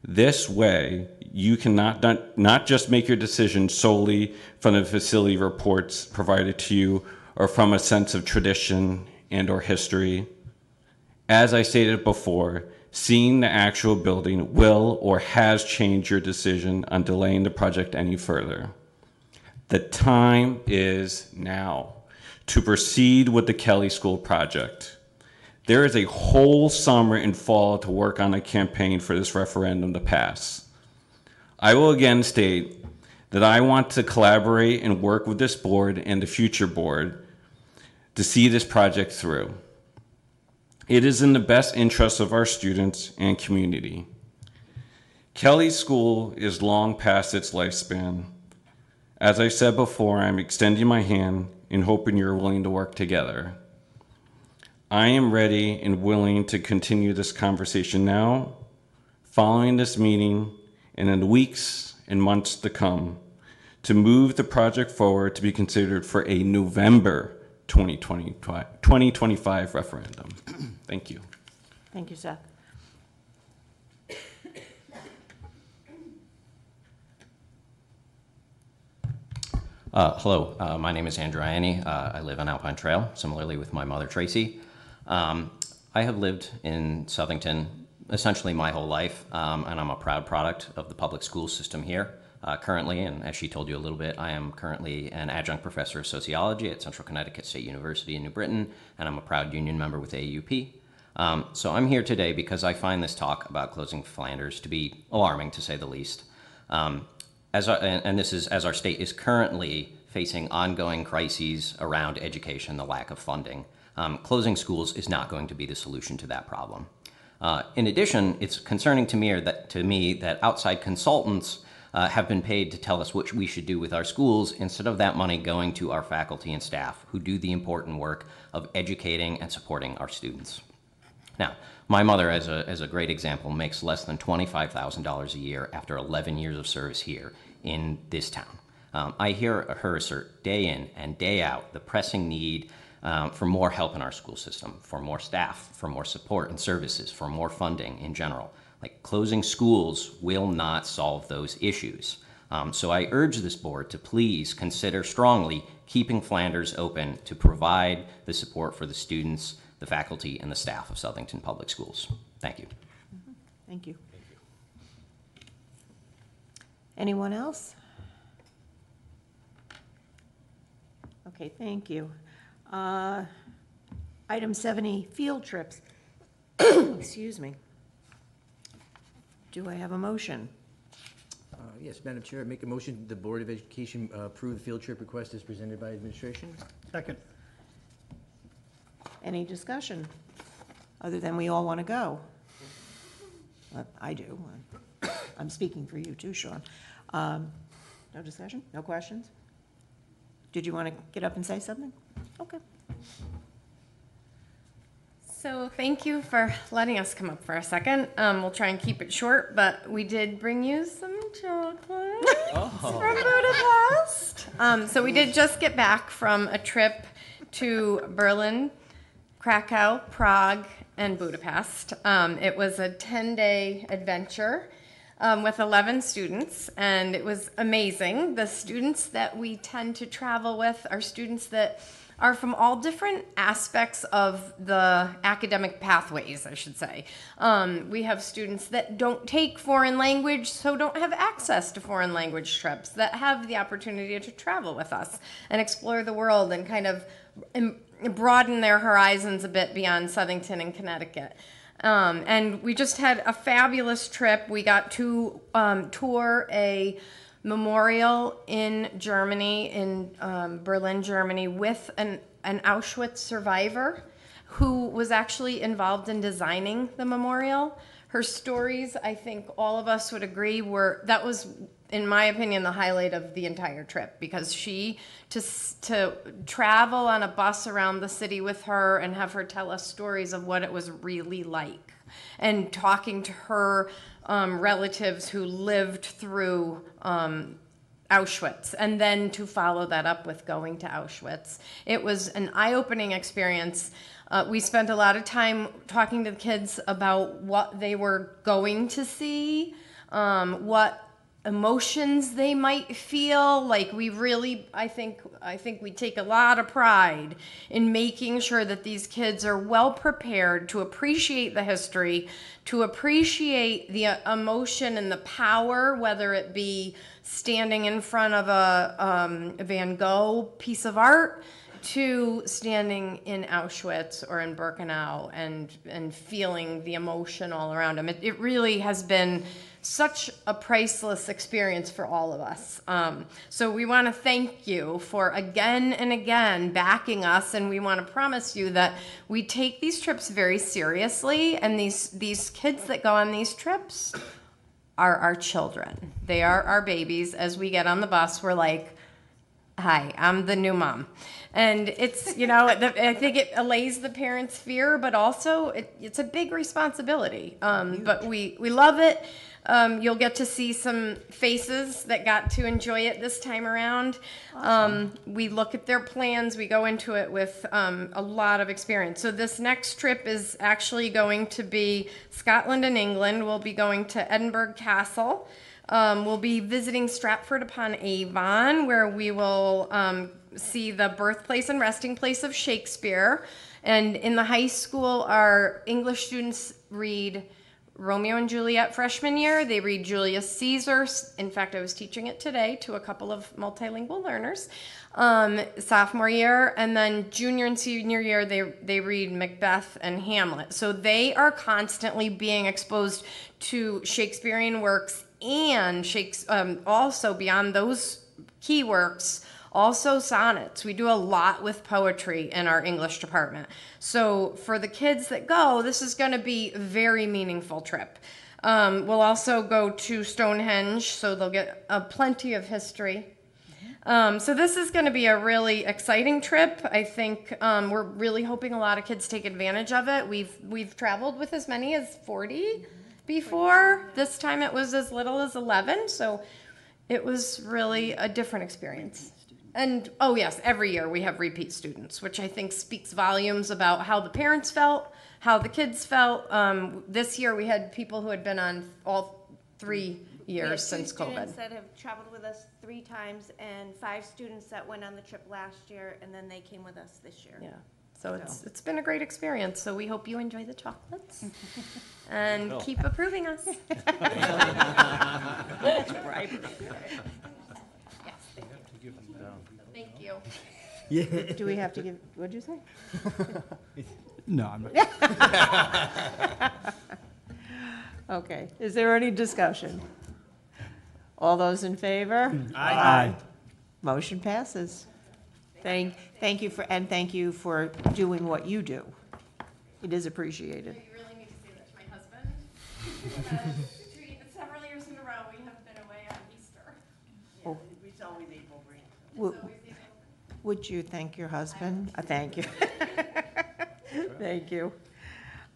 This way, you can not just make your decision solely from the facility reports provided to you or from a sense of tradition and or history. As I stated before, seeing the actual building will or has changed your decision on delaying the project any further. The time is now to proceed with the Kelly School project. There is a whole summer and fall to work on a campaign for this referendum to pass. I will again state that I want to collaborate and work with this board and the future board to see this project through. It is in the best interest of our students and community. Kelly School is long past its lifespan. As I said before, I'm extending my hand and hoping you're willing to work together. I am ready and willing to continue this conversation now, following this meeting, and in the weeks and months to come, to move the project forward to be considered for a November 2025 referendum. Thank you. Thank you, Seth. Hello, my name is Andrew Ianni. I live on Alpine Trail, similarly with my mother, Tracy. I have lived in Southington essentially my whole life, and I'm a proud product of the public school system here. Currently, and as she told you a little bit, I am currently an adjunct professor of sociology at Central Connecticut State University in New Britain, and I'm a proud union member with AUP. So I'm here today because I find this talk about closing Flanders to be alarming, to say the least. And this is as our state is currently facing ongoing crises around education, the lack of funding. Closing schools is not going to be the solution to that problem. In addition, it's concerning to me that outside consultants have been paid to tell us what we should do with our schools instead of that money going to our faculty and staff who do the important work of educating and supporting our students. Now, my mother, as a great example, makes less than $25,000 a year after 11 years of service here in this town. I hear her assert day in and day out the pressing need for more help in our school system, for more staff, for more support and services, for more funding in general. Like, closing schools will not solve those issues. So I urge this board to please consider strongly keeping Flanders open to provide the support for the students, the faculty, and the staff of Southington Public Schools. Thank you. Thank you. Anyone else? Okay, thank you. Item 70, field trips. Excuse me. Do I have a motion? Yes, Madam Chair, I make a motion the Board of Education approve the field trip request as presented by administration. Second. Any discussion, other than we all want to go? I do. I'm speaking for you too, Sean. No discussion? No questions? Did you want to get up and say something? Okay. So thank you for letting us come up for a second. We'll try and keep it short, but we did bring you some chocolate from Budapest. So we did just get back from a trip to Berlin, Krakow, Prague, and Budapest. It was a 10-day adventure with 11 students, and it was amazing. The students that we tend to travel with are students that are from all different aspects of the academic pathways, I should say. We have students that don't take foreign language, so don't have access to foreign language trips, that have the opportunity to travel with us and explore the world and kind of broaden their horizons a bit beyond Southington and Connecticut. And we just had a fabulous trip. We got to tour a memorial in Germany, in Berlin, Germany, with an Auschwitz survivor who was actually involved in designing the memorial. Her stories, I think all of us would agree, that was, in my opinion, the highlight of the entire trip, because to travel on a bus around the city with her and have her tell us stories of what it was really like, and talking to her relatives who lived through Auschwitz, and then to follow that up with going to Auschwitz. It was an eye-opening experience. We spent a lot of time talking to the kids about what they were going to see, what emotions they might feel. Like, we really, I think we take a lot of pride in making sure that these kids are well prepared to appreciate the history, to appreciate the emotion and the power, whether it be standing in front of a Van Gogh piece of art, to standing in Auschwitz or in Birkenau and feeling the emotion all around them. It really has been such a priceless experience for all of us. So we want to thank you for again and again backing us, and we want to promise you that we take these trips very seriously, and these kids that go on these trips are our children. They are our babies. As we get on the bus, we're like, hi, I'm the new mom. And it's, you know, I think it allays the parents' fear, but also it's a big responsibility. But we love it. You'll get to see some faces that got to enjoy it this time around. We look at their plans. We go into it with a lot of experience. So this next trip is actually going to be Scotland and England. We'll be going to Edinburgh Castle. We'll be visiting Stratford-upon-Avon, where we will see the birthplace and resting place of Shakespeare. And in the high school, our English students read Romeo and Juliet freshman year. They read Julius Caesar. In fact, I was teaching it today to a couple of multilingual learners. Sophomore year, and then junior and senior year, they read Macbeth and Hamlet. So they are constantly being exposed to Shakespearean works and also beyond those key works, also sonnets. We do a lot with poetry in our English department. So for the kids that go, this is going to be a very meaningful trip. We'll also go to Stonehenge, so they'll get plenty of history. So this is going to be a really exciting trip. I think we're really hoping a lot of kids take advantage of it. We've traveled with as many as 40 before. This time it was as little as 11, so it was really a different experience. And, oh yes, every year we have repeat students, which I think speaks volumes about how the parents felt, how the kids felt. This year we had people who had been on all 3 years since COVID. We have 2 students that have traveled with us 3 times, and 5 students that went on the trip last year, and then they came with us this year. Yeah, so it's been a great experience. So we hope you enjoy the chocolates and keep approving us. That's bribery. Thank you. Yeah. Do we have to give, what'd you say? No, I'm not. Okay, is there any discussion? All those in favor? Aye. Motion passes. Thank you for doing what you do. It is appreciated. You really need to say that to my husband. Several years in a row, we have been away on Easter. Oh. It's always April break. Would you thank your husband? Thank you. Thank you.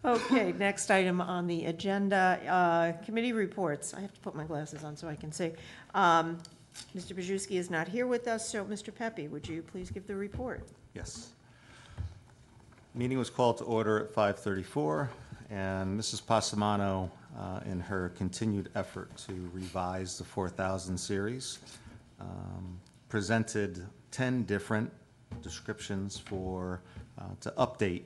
Okay, next item on the agenda, committee reports. I have to put my glasses on so I can see. Mr. Bajewski is not here with us, so Mr. Pepe, would you please give the report? Yes. Meeting was called to order at 5:34, and Mrs. Passamano, in her continued effort to revise the 4000 series, presented 10 different descriptions for to update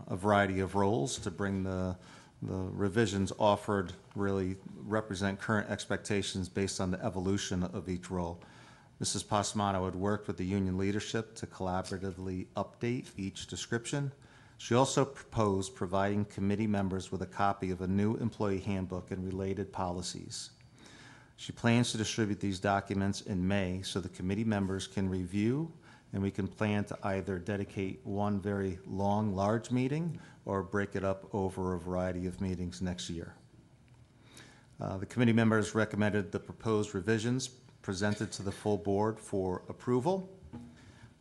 a variety of roles to bring the revisions offered really represent current expectations based on the evolution of each role. Mrs. Passamano had worked with the union leadership to collaboratively update each description. She also proposed providing committee members with a copy of a new employee handbook and related policies. She plans to distribute these documents in May so the committee members can review, and we can plan to either dedicate one very long, large meeting or break it up over a variety of meetings next year. The committee members recommended the proposed revisions presented to the full board for approval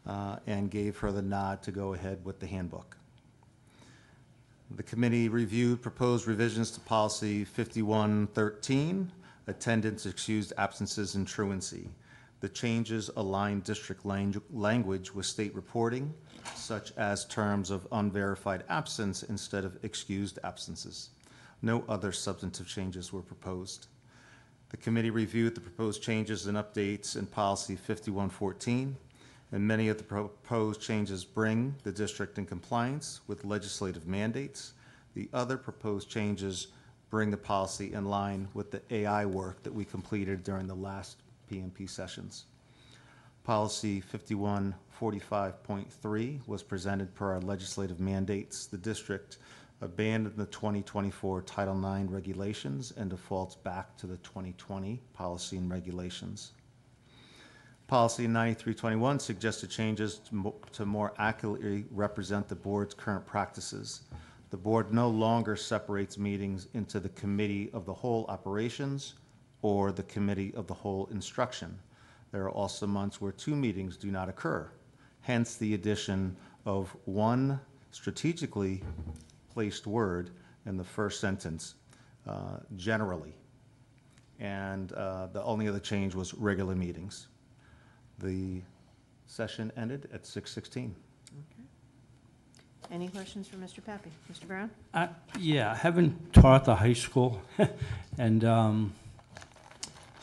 and gave her the nod to go ahead with the handbook. The committee reviewed proposed revisions to policy 5113, attendance, excused absences, and truancy. The changes align district language with state reporting, such as terms of unverified absence instead of excused absences. No other substantive changes were proposed. The committee reviewed the proposed changes and updates in policy 5114, and many of the proposed changes bring the district in compliance with legislative mandates. The other proposed changes bring the policy in line with the AI work that we completed during the last PMP sessions. Policy 5145.3 was presented per our legislative mandates. The district abandoned the 2024 Title IX regulations and defaults back to the 2020 policy and regulations. Policy 9321 suggested changes to more accurately represent the board's current practices. The board no longer separates meetings into the Committee of the Whole Operations or the Committee of the Whole Instruction. There are also months where 2 meetings do not occur, hence the addition of one strategically placed word in the first sentence, generally. And the only other change was regular meetings. The session ended at 6:16. Any questions for Mr. Pepe? Mr. Brown? Yeah, having taught the high school, and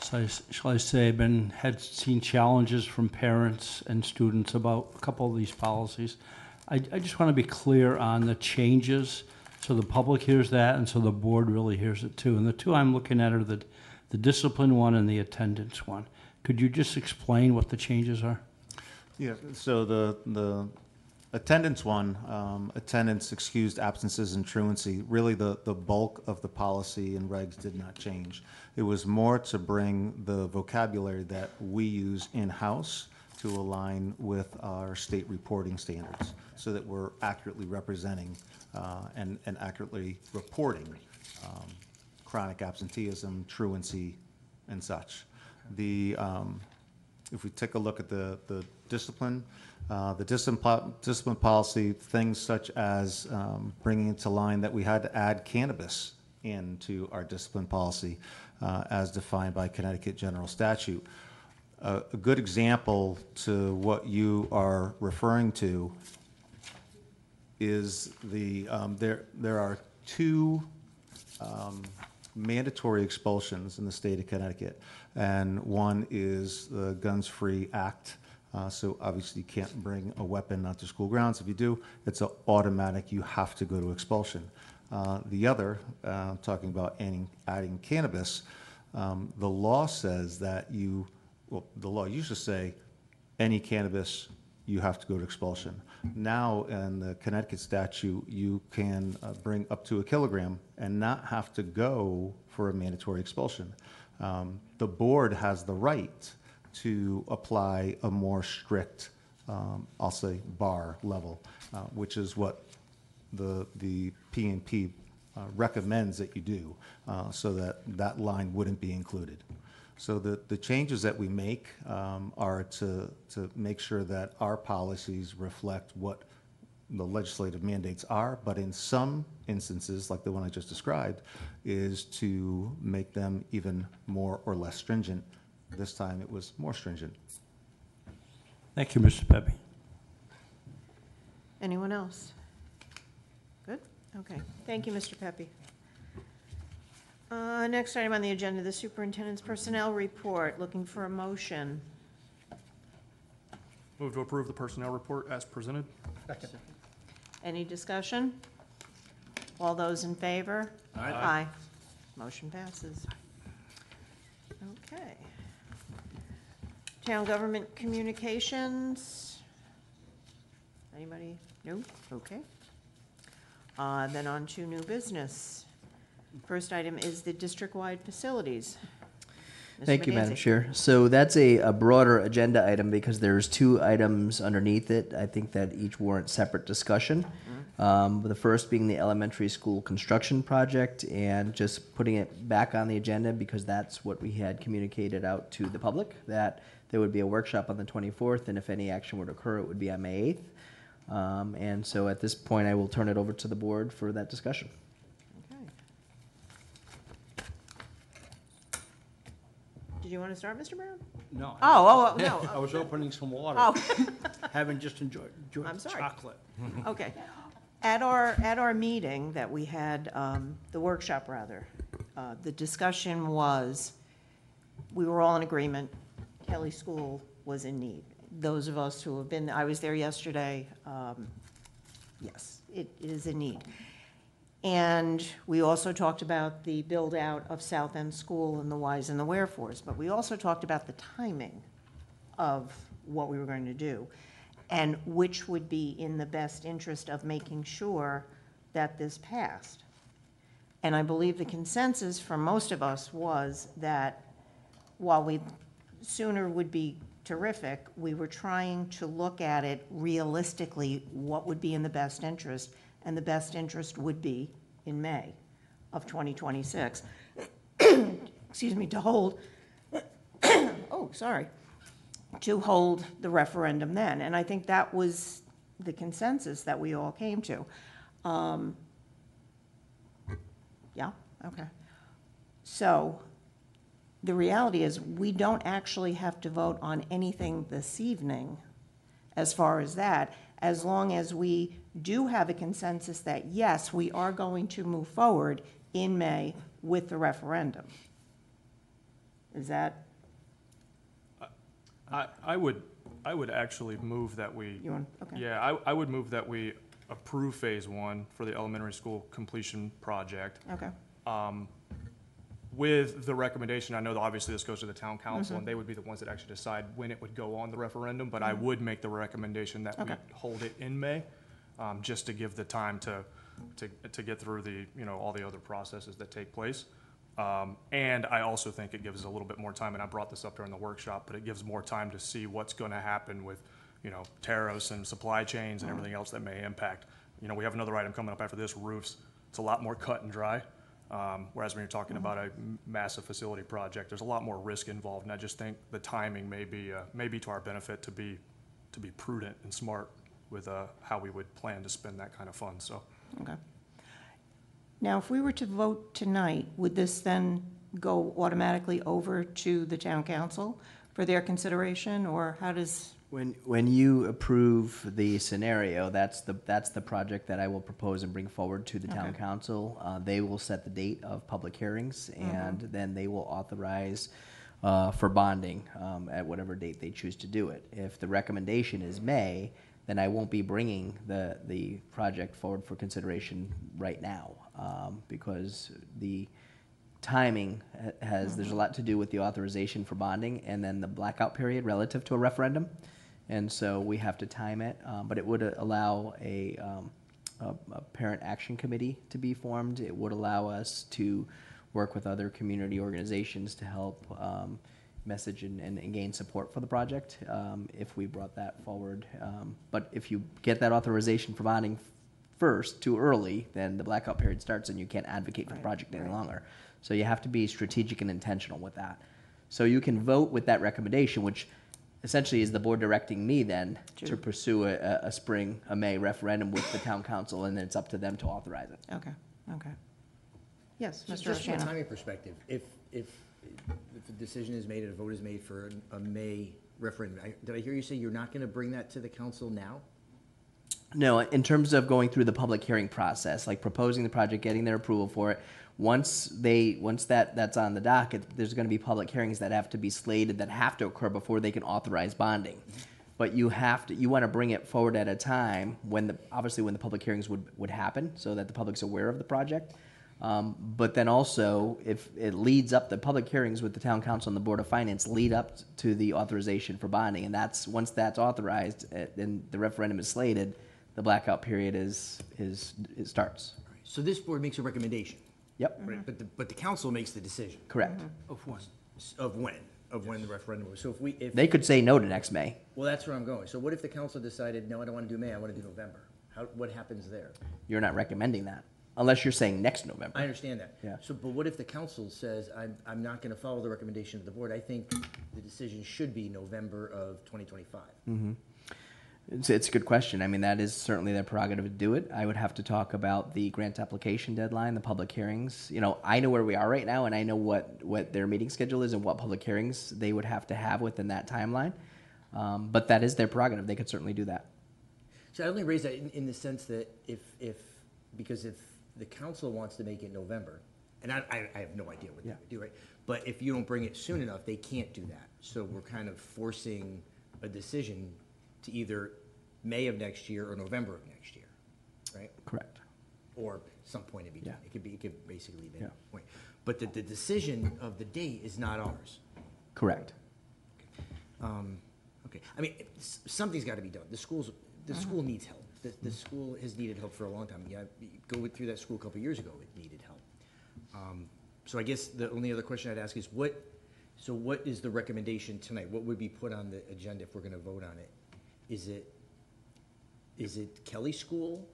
shall I say, seen challenges from parents and students about a couple of these policies. I just want to be clear on the changes, so the public hears that, and so the board really hears it too. And the two I'm looking at are the discipline one and the attendance one. Could you just explain what the changes are? Yeah, so the attendance one, attendance, excused absences, and truancy, really the bulk of the policy and regs did not change. It was more to bring the vocabulary that we use in-house to align with our state reporting standards so that we're accurately representing and accurately reporting chronic absenteeism, truancy, and such. If we take a look at the discipline policy, things such as bringing into line that we had to add cannabis into our discipline policy as defined by Connecticut General Statute. A good example to what you are referring to is there are 2 mandatory expulsions in the state of Connecticut, and one is the Guns Free Act. So obviously you can't bring a weapon onto school grounds. If you do, it's an automatic, you have to go to expulsion. The other, talking about adding cannabis, the law says that the law used to say any cannabis, you have to go to expulsion. Now, in the Connecticut statute, you can bring up to 1 kilogram and not have to go for a mandatory expulsion. The board has the right to apply a more strict, I'll say, bar level, which is what the PNP recommends that you do, so that line wouldn't be included. So the changes that we make are to make sure that our policies reflect what the legislative mandates are, but in some instances, like the one I just described, is to make them even more or less stringent. This time it was more stringent. Thank you, Mr. Pepe. Anyone else? Good? Okay. Thank you, Mr. Pepe. Next item on the agenda, the superintendent's personnel report. Looking for a motion. Move to approve the personnel report as presented. Any discussion? All those in favor? Aye. Motion passes. Okay. Town government communications. Anybody? No? Okay. Then on to new business. First item is the district-wide facilities. Mr. Thank you, Madam Menanzi. Chair. So that's a broader agenda item because there's 2 items underneath it. I think that each warrant separate discussion. The first being the elementary school construction project, and just putting it back on the agenda because that's what we had communicated out to the public, that there would be a workshop on the 24th, and if any action would occur, it would be on May 8th. And so at this point, I will turn it over to the board for that discussion. Okay. Did you want to start, Mr. Brown? No. Oh, no. I was opening some water. Oh. Having just enjoyed I'm sorry. chocolate. Okay. At our meeting that we had, the workshop rather, the discussion was, we were all in agreement, Kelly School was in need. Those of us who have been, I was there yesterday, yes, it is in need. And we also talked about the build-out of South End School and the whys and the wherefores, but we also talked about the timing of what we were going to do, and which would be in the best interest of making sure that this passed. And I believe the consensus for most of us was that while sooner would be terrific, we were trying to look at it realistically, what would be in the best interest, and the best interest would be in May of 2026. Excuse me, to hold, to hold the referendum then. And I think that was the consensus that we all came to. Yeah, okay. So the reality is we don't actually have to vote on anything this evening as far as that, as long as we do have a consensus that, yes, we are going to move forward in May with the referendum. Is that? I would actually move that we. You want, okay. Yeah, I would move that we approve phase 1 for the elementary school completion project. Okay. With the recommendation, I know that obviously this goes to the town council, and they would be the ones that actually decide when it would go on the referendum, but I would make the recommendation that we hold it in May, just to give the time to get through the, all the other processes that take place. And I also think it gives a little bit more time, and I brought this up during the workshop, but it gives more time to see what's going to happen with, tariffs and supply chains and everything else that may impact. We have another item coming up after this, roofs. It's a lot more cut and dry. Whereas when you're talking about a massive facility project, there's a lot more risk involved, and I just think the timing may be to our benefit to be prudent and smart with how we would plan to spend that kind of fund. So. Okay. Now, if we were to vote tonight, would this then go automatically over to the town council for their consideration, or how does? When you approve the scenario, that's the project that I will propose and bring forward to the town council. They will set the date of public hearings, and then they will authorize for bonding at whatever date they choose to do it. If the recommendation is May, then I won't be bringing the project forward for consideration right now, because the timing there's a lot to do with the authorization for bonding and then the blackout period relative to a referendum. And so we have to time it, but it would allow a parent action committee to be formed. It would allow us to work with other community organizations to help message and gain support for the project if we brought that forward. But if you get that authorization for bonding first too early, then the blackout period starts and you can't advocate for the project any longer. So you have to be strategic and intentional with that. So you can vote with that recommendation, which essentially is the board directing me then to pursue a May referendum with the town council, and then it's up to them to authorize it. Okay. Yes, Mr. Just from a Roshano. timing perspective, if the decision is made and a vote is made for a May referendum, did I hear you say you're not going to bring that to the council now? No, in terms of going through the public hearing process, like proposing the project, getting their approval for it, once that's on the docket, there's going to be public hearings that have to be slated that have to occur before they can authorize bonding. But you want to bring it forward at a time when obviously when the public hearings would happen, so that the public's aware of the project. But then also, if it leads up, the public hearings with the town council and the board of finance lead up to the authorization for bonding, and once that's authorized, then the referendum is slated. The blackout period it starts. So this board makes a recommendation. Yep. Right, but the council makes the decision. Correct. Of when? Of when the referendum was. So if They could say no to next May. Well, that's where I'm going. So what if the council decided, no, I don't want to do May, I want to do November? What happens there? You're not recommending that, unless you're saying next November. I understand that. Yeah. So, but what if the council says, I'm not going to follow the recommendation of the board? I think the decision should be November of 2025. Mm-hmm. It's a good question. I mean, that is certainly their prerogative to do it. I would have to talk about the grant application deadline, the public hearings. I know where we are right now, and I know what their meeting schedule is and what public hearings they would have to have within that timeline. But that is their prerogative. They could certainly do that. So I only raise that in the sense that because if the council wants to make it November, and I have no idea what they would do, right? But if you don't bring it soon enough, they can't do that. So we're kind of forcing a decision to either May of next year or November of next year, right? Correct. Or some point in between. Yeah. It could basically be any point. But the decision of the date is not ours. Correct. Okay, I mean, something's gotta be done. The school needs help. The school has needed help for a long time. Yeah, go through that school a couple years ago, it needed help. So I guess the only other question I'd ask is what is the recommendation tonight? What would be put on the agenda if we're gonna vote on it? Is it Kelly School,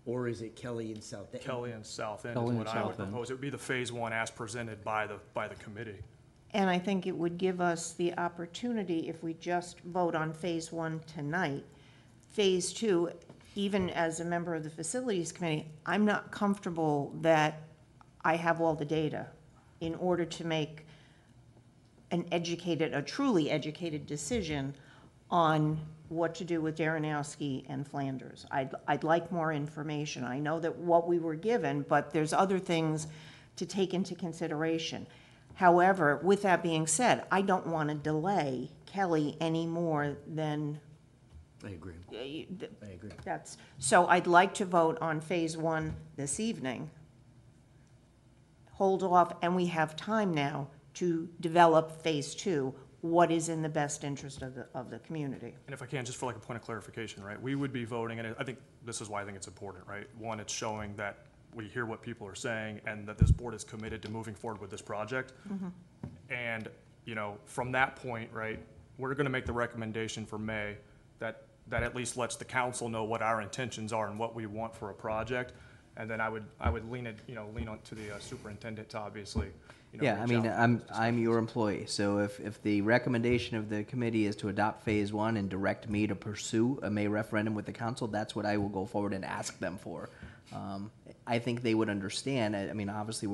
or is it Kelly and South End? Kelly and South End is Kelly what and I would South End. propose. It would be the phase one as presented by the committee. And I think it would give us the opportunity, if we just vote on phase one tonight, phase two, even as a member of the facilities committee, I'm not comfortable that I have all the data in order to make a truly educated decision on what to do with Darrenowski and Flanders. I'd like more information. I know that what we were given, but there's other things to take into consideration. However, with that being said, I don't want to delay Kelly any more than. I agree. I agree. So I'd like to vote on phase one this evening. Hold off, and we have time now to develop phase two, what is in the best interest of the community. And if I can, just for like a point of clarification, right, we would be voting, and I think this is why I think it's important, right? One, it's showing that we hear what people are saying and that this board is committed to moving forward with this project. And, you know, from that point, right, we're gonna make the recommendation for May that at least lets the council know what our intentions are and what we want for a project. And then I would lean on to the superintendent to obviously, Yeah, I reach mean, out. I'm your employee, so if the recommendation of the committee is to adopt phase one and direct me to pursue a May referendum with the council, that's what I will go forward and ask them for. I think they would understand. I mean, obviously,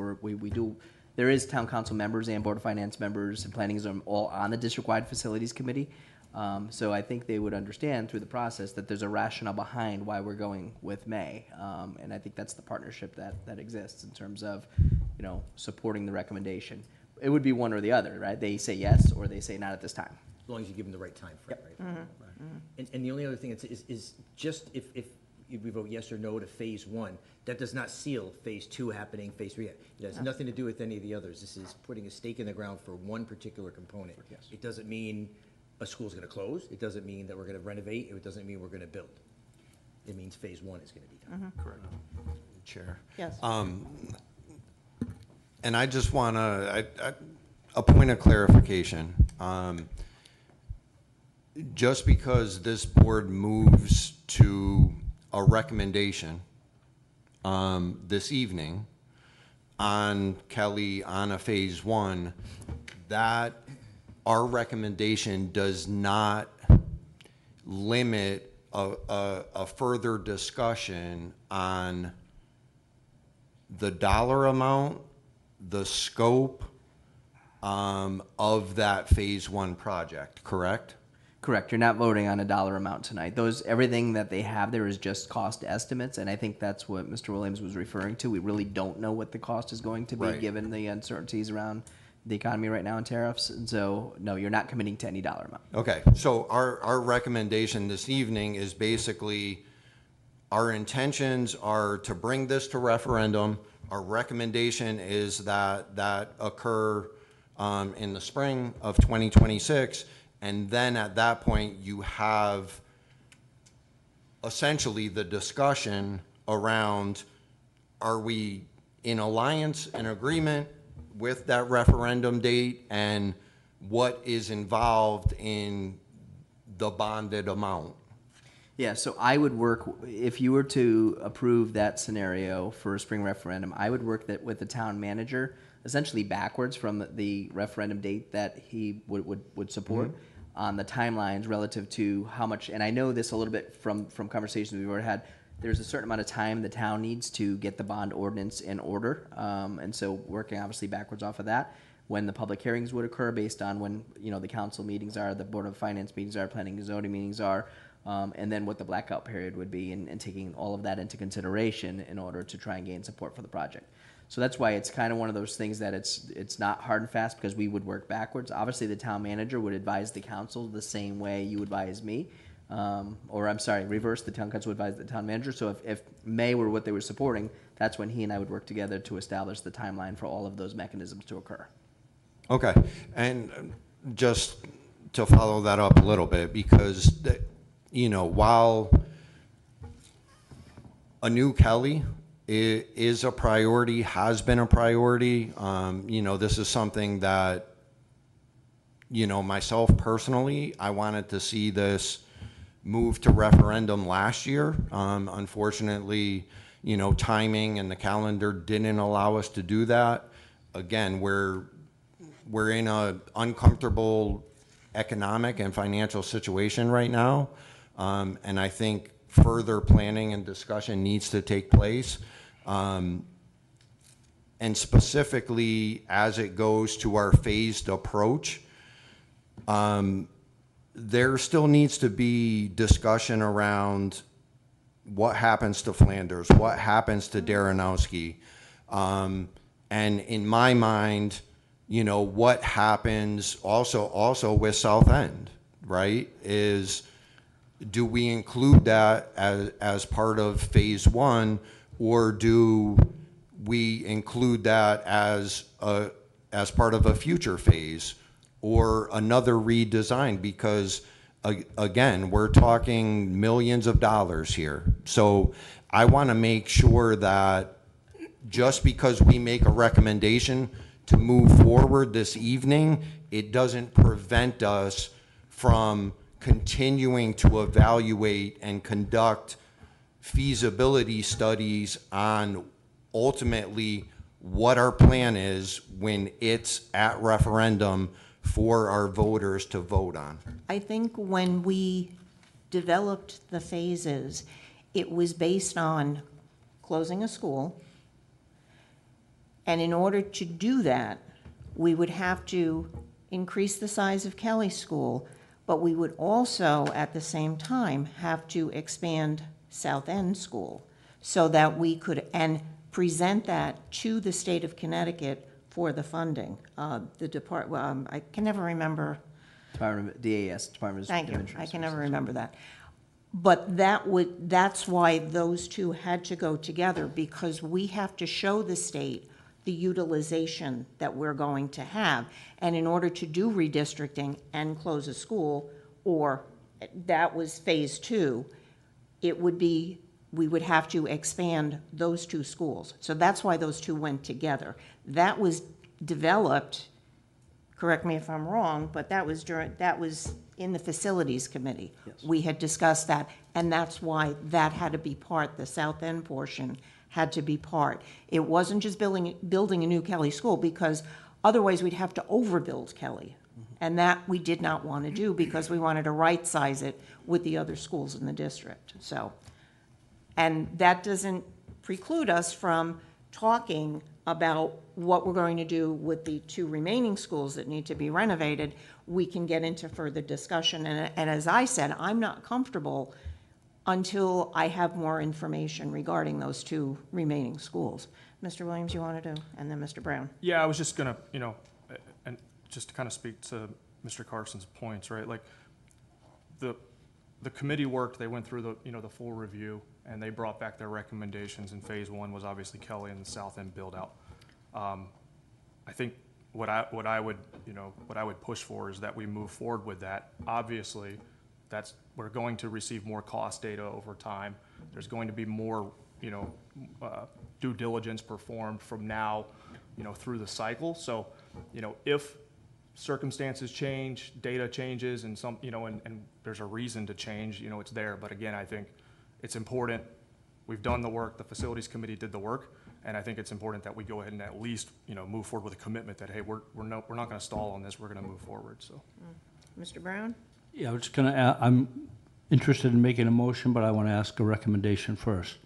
there is town council members and board of finance members and planning zone all on the district-wide facilities committee. So I think they would understand through the process that there's a rationale behind why we're going with May. And I think that's the partnership that exists in terms of, supporting the recommendation. It would be one or the other, right? They say yes or they say not at this time. As long as you give them the right time frame, right? And the only other thing is just if we vote yes or no to phase one, that does not seal phase two happening, phase three. It has nothing to do with any of the others. This is putting a stake in the ground for one particular component. It doesn't mean a school's gonna close. It doesn't mean that we're gonna renovate. It doesn't mean we're gonna build. It means phase one is gonna be done. Correct. Chair. Yes. And I just want a point of clarification. Just because this board moves to a recommendation this evening on Kelly on a phase one, that our recommendation does not limit a further discussion on the dollar amount, the scope of that phase one project, correct? Correct. You're not voting on a dollar amount tonight. Everything that they have there is just cost estimates, and I think that's what Mr. Williams was referring to. We really don't know what the cost is going to be, Right. given the uncertainties around the economy right now and tariffs. And so, no, you're not committing to any dollar amount. Okay, so our recommendation this evening is basically, our intentions are to bring this to referendum. Our recommendation is that occur in the spring of 2026, and then at that point, you have essentially the discussion around, are we in alliance and agreement with that referendum date, and what is involved in the bonded amount? Yeah, so I would work, if you were to approve that scenario for a spring referendum, I would work that with the town manager, essentially backwards from the referendum date that he would support, on the timelines relative to how much, and I know this a little bit from conversations we've already had, there's a certain amount of time the town needs to get the bond ordinance in order, and so working obviously backwards off of that, when the public hearings would occur based on when, the council meetings are, the Board of Finance meetings are, planning and zoning meetings are, and then what the blackout period would be, and taking all of that into consideration in order to try and gain support for the project. So that's why it's kind of one of those things that it's not hard and fast, because we would work backwards. Obviously, the town manager would advise the council the same way you advise me, reverse, the town council would advise the town manager. So if May were what they were supporting, that's when he and I would work together to establish the timeline for all of those mechanisms to occur. Okay, and just to follow that up a little bit, because, you know, while a new Kelly is a priority, has been a priority, you know, this is something that, you know, myself personally, I wanted to see this move to referendum last year. Unfortunately, you know, timing and the calendar didn't allow us to do that. Again, we're in a uncomfortable economic and financial situation right now, and I think further planning and discussion needs to take place. And specifically, as it goes to our phased approach, there still needs to be discussion around what happens to Flanders, what happens to Darrenowski, and in my mind, you know, what happens also with South End, right? Do we include that as part of phase one, or do we include that as part of a future phase or another redesign? Because again, we're talking millions of dollars here. So I want to make sure that just because we make a recommendation to move forward this evening, it doesn't prevent us from continuing to evaluate and conduct feasibility studies on ultimately what our plan is when it's at referendum for our voters to vote on. I think when we developed the phases, it was based on closing a school. And in order to do that, we would have to increase the size of Kelly School, but we would also, at the same time, have to expand South End School so that we could, and present that to the state of Connecticut for the funding. I can never remember. Department of DAS, Department of Thank you. Administrative I can never Services. remember that. But that's why those two had to go together, because we have to show the state the utilization that we're going to have. And in order to do redistricting and close a school, or that was phase two, we would have to expand those two schools. So that's why those two went together. That was developed, correct me if I'm wrong, but that was in the facilities committee. Yes. We had discussed that, and that's why that had to be part, the South End portion had to be part. It wasn't just building a new Kelly school, because otherwise we'd have to overbuild Kelly. And that we did not want to do, because we wanted to right-size it with the other schools in the district. So, and that doesn't preclude us from talking about what we're going to do with the two remaining schools that need to be renovated. We can get into further discussion. And as I said, I'm not comfortable until I have more information regarding those two remaining schools. Mr. Williams, you wanted to, and then Mr. Brown. Yeah, I was just gonna, and just to kind of speak to Mr. Carson's points, right? Like, the committee worked, they went through the full review, and they brought back their recommendations, and phase one was obviously Kelly and the South End build-out. I think what I would push for is that we move forward with that. Obviously, we're going to receive more cost data over time. There's going to be more, due diligence performed from now, through the cycle. So, if circumstances change, data changes, and and there's a reason to change, it's there. But again, I think it's important. We've done the work. The facilities committee did the work, and I think it's important that we go ahead and at least, move forward with a commitment that, hey, we're not going to stall on this. We're going to move forward. So, Mr. Brown? Yeah, I was just going to, I'm interested in making a motion, but I want to ask a recommendation first.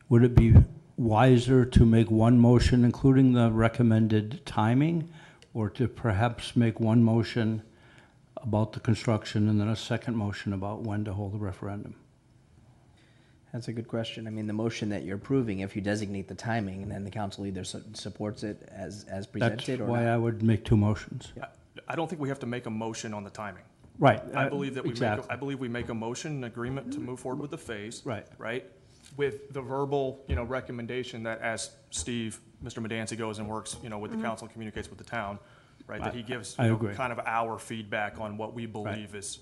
Would it be wiser to make one motion, including the recommended timing, or to perhaps make one motion about the construction and then a second motion about when to hold the referendum? That's a good question. I mean, the motion that you're approving, if you designate the timing, and then the council either supports it as presented or That's why I would make two motions. I don't think we have to make a motion on the timing. Right. I believe that exactly. we make a motion, an agreement to move forward with the phase. Right. Right? With the verbal, recommendation that as Steve, Mr. Medancy goes and works, with the council and communicates with the town, right? That he gives, I you know, agree. kind of our feedback on what we believe is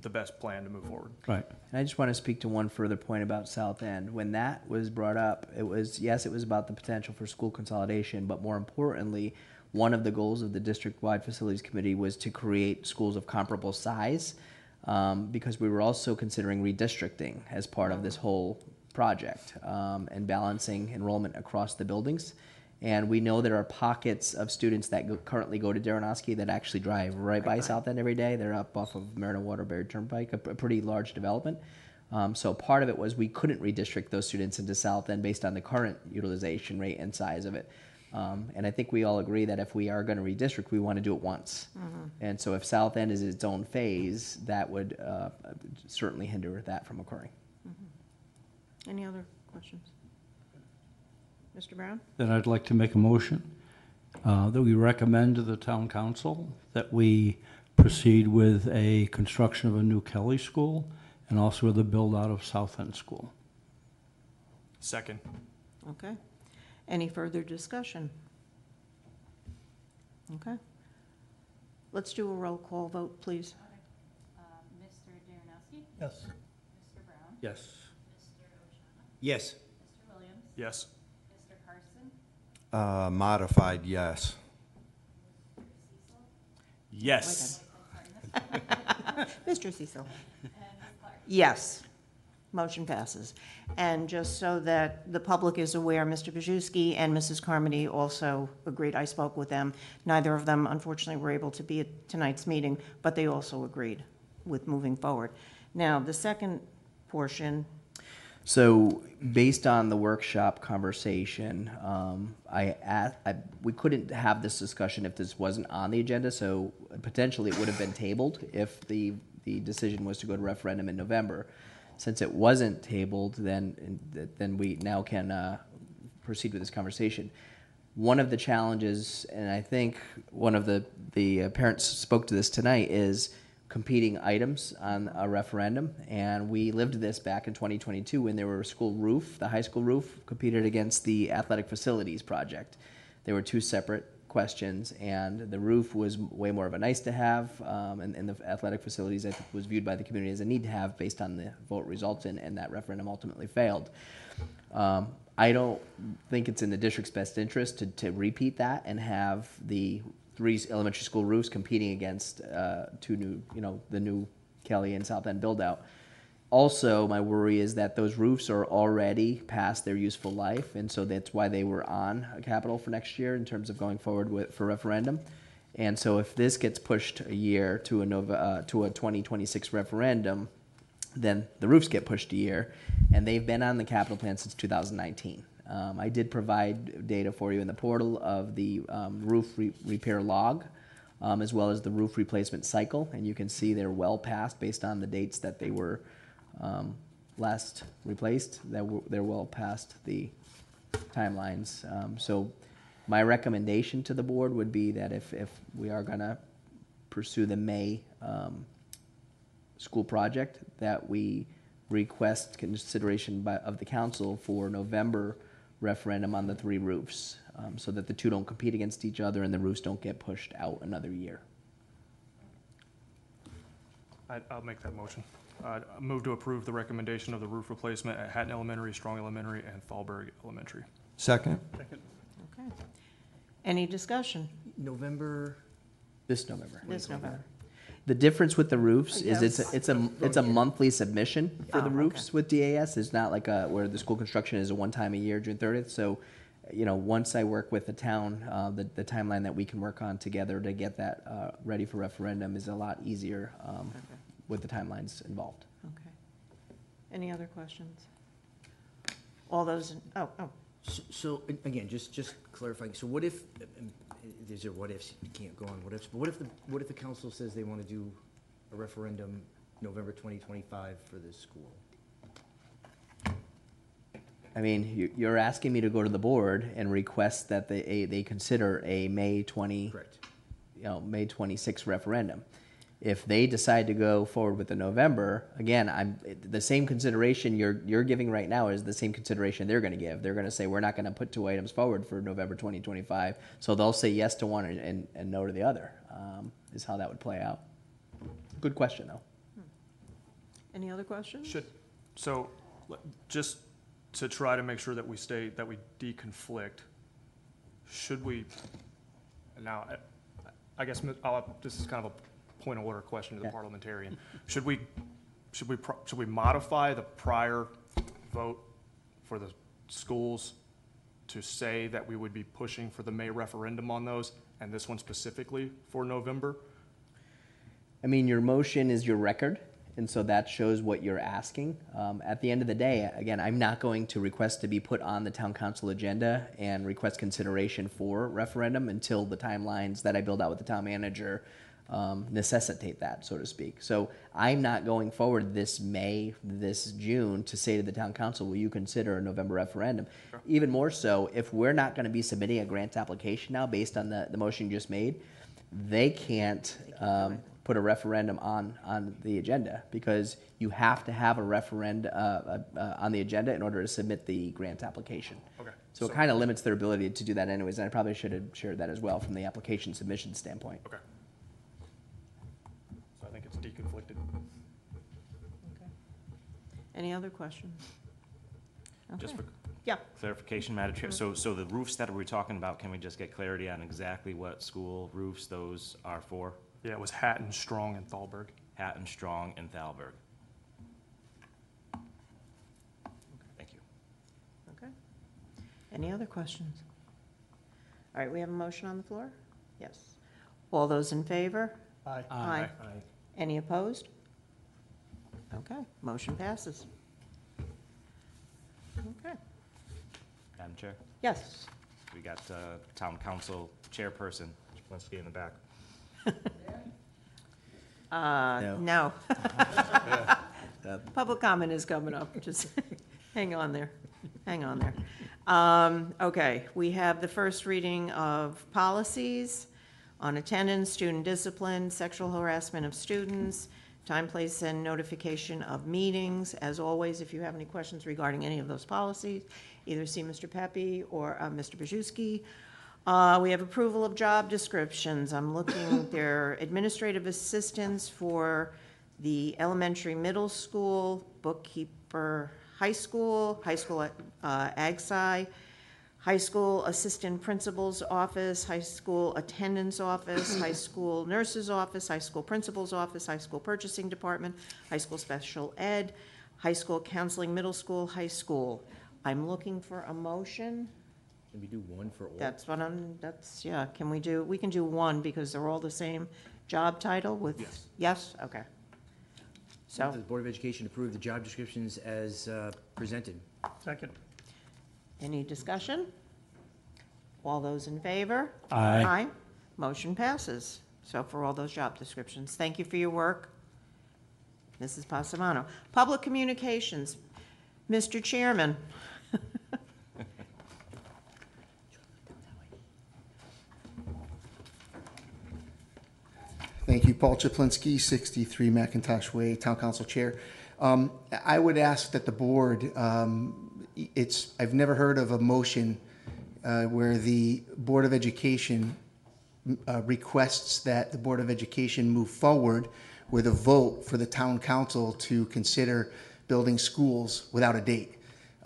the best plan to move forward. Right. And I just want to speak to one further point about South End. When that was brought up, it was, yes, it was about the potential for school consolidation, but more importantly, one of the goals of the district-wide facilities committee was to create schools of comparable size, because we were also considering redistricting as part of this whole project, and balancing enrollment across the buildings. And we know there are pockets of students that currently go to Darrenowski that actually drive right by South End every day. They're up off of Mariner Waterbury Turnpike, a pretty large development. So part of it was we couldn't redistrict those students into South End based on the current utilization rate and size of it. And I think we all agree that if we are going to redistrict, we want to do it once. And so if South End is its own phase, that would certainly hinder that from occurring. Any other questions? Mr. Brown? Then I'd like to make a motion that we recommend to the town council that we proceed with a construction of a new Kelly school and also with the build-out of South End School. Second. Okay. Any further discussion? Okay. Let's do a roll call vote, please. Mr. Darrenowski? Yes. Mr. Brown? Yes. Mr. O'Shannah? Yes. Mr. Williams? Yes. Mr. Carson? Modified, yes. Yes. Mr. Cecil? Yes. Motion passes. And just so that the public is aware, Mr. Bajewski and Mrs. Carmody also agreed. I spoke with them. Neither of them, unfortunately, were able to be at tonight's meeting, but they also agreed with moving forward. Now, the second portion, So based on the workshop conversation, we couldn't have this discussion if this wasn't on the agenda, so potentially it would have been tabled if the decision was to go to referendum in November. Since it wasn't tabled, then we now can proceed with this conversation. One of the challenges, and I think one of the parents spoke to this tonight, is competing items on a referendum. And we lived this back in 2022 when there were school roof, the high school roof competed against the athletic facilities project. There were two separate questions, and the roof was way more of a nice to have, and the athletic facilities, I think, was viewed by the community as a need to have based on the vote results, and that referendum ultimately failed. I don't think it's in the district's best interest to repeat that and have the three elementary school roofs competing against two new, the new Kelly and South End build out. Also, my worry is that those roofs are already past their useful life, and so that's why they were on capital for next year in terms of going forward for referendum. And so if this gets pushed a year to a 2026 referendum, then the roofs get pushed a year, and they've been on the capital plan since 2019. I did provide data for you in the portal of the roof repair log, as well as the roof replacement cycle, and you can see they're well past based on the dates that they were last replaced. They're well past the timelines. So my recommendation to the board would be that if we are going to pursue the May school project, that we request consideration of the council for November referendum on the three roofs, so that the two don't compete against each other and the roofs don't get pushed out another year. I'll make that motion. I move to approve the recommendation of the roof replacement at Hatton Elementary, Strong Elementary, and Thalberg Elementary. Second? okay. Any discussion? November? This November. This November. The difference with the roofs is Yes. it's a monthly submission for the Oh, roofs with DAS. It's not like where the school construction is a one time a year, June 30th. So, once I work with the town, the timeline that we can work on together to get that ready for referendum is a lot easier with the timelines involved. Okay. Any other questions? All those, So, again, just clarifying, so what if, these are what ifs, you can't go on what ifs, but what if the council says they want to do a referendum November 2025 for this school? I mean, you're asking me to go to the board and request that they consider a May 26 referendum. If they decide to go forward with the November, again, the same consideration you're giving right now is the same consideration they're going to give. They're going to say, we're not going to put 2 items forward for November 2025. So they'll say yes to one and no to the other, is how that would play out. Good question, though. Any other questions? Just to try to make sure that we deconflict, should we, now, I guess this is kind of a point of order question to the parliamentarian. Should we modify the prior vote for the schools to say that we would be pushing for the May referendum on those, and this one specifically for November? I mean, your motion is your record, and so that shows what you're asking. At the end of the day, again, I'm not going to request to be put on the town council agenda and request consideration for referendum until the timelines that I build out with the town manager necessitate that, so to speak. So I'm not going forward this May, this June to say to the town council, will you consider a November referendum? Sure. Even more so, if we're not going to be submitting a grant application now based on the motion you just made, they can't put a referendum on the agenda, because you have to have a referendum on the agenda in order to submit the grant application. Okay. So it kind of limits their ability to do that anyways, and I probably should have shared that as well from the application submission standpoint. Okay. So I think it's deconflicted. Okay. Any other questions? Okay. Just for yeah. clarification, Madam Chair, so the roofs that we're talking about, can we just get clarity on exactly what school roofs those are for? Yeah, it was Hatton, Strong, and Thalberg. Hatton, Strong, and Thalberg. Thank you. Okay. Any other questions? All right, we have a motion on the floor? Yes. All those in favor? Aye. Aye. Any opposed? Okay, motion passes. Okay. Madam Chair? Yes. We got Town Council Chairperson, Chaplinsky in the back. No. Public comment is coming up. Just hang on there. Hang on there. Okay, we have the first reading of policies on attendance, student discipline, sexual harassment of students, time, place, and notification of meetings. As always, if you have any questions regarding any of those policies, either see Mr. Pepe or Mr. Bajewski. We have approval of job descriptions. I'm looking, their administrative assistants for the elementary, middle school, bookkeeper, high school ag sci, high school assistant principal's office, high school attendance office, high school nurse's office, high school principal's office, high school purchasing department, high school special ed, high school counseling, middle school, high school. I'm looking for a motion. Can we do one for all? Yeah, we can do one because they're all the same job title with? Yes. Yes? Okay. So, The Board of Education approve the job descriptions as presented. Second. any discussion? All those in favor? Aye. Aye. Motion passes. So for all those job descriptions, thank you for your work. Mrs. Passamano. Public communications. Mr. Chairman. Thank you, Paul Chaplinsky, 63 McIntosh Way, Town Council Chair. I would ask that the board, I've never heard of a motion where the Board of Education requests that the Board of Education move forward with a vote for the Town Council to consider building schools without a date.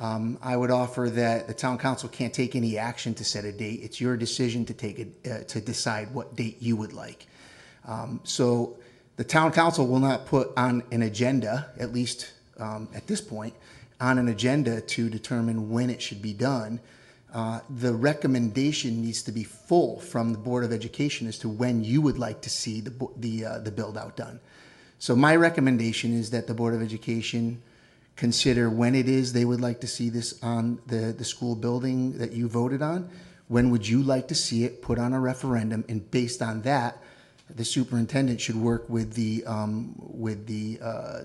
I would offer that the Town Council can't take any action to set a date. It's your decision to decide what date you would like. So the Town Council will not put on an agenda, at least at this point, on an agenda to determine when it should be done. The recommendation needs to be full from the Board of Education as to when you would like to see the build out done. So my recommendation is that the Board of Education consider when it is they would like to see this on the school building that you voted on. When would you like to see it put on a referendum? And based on that, the superintendent should work with the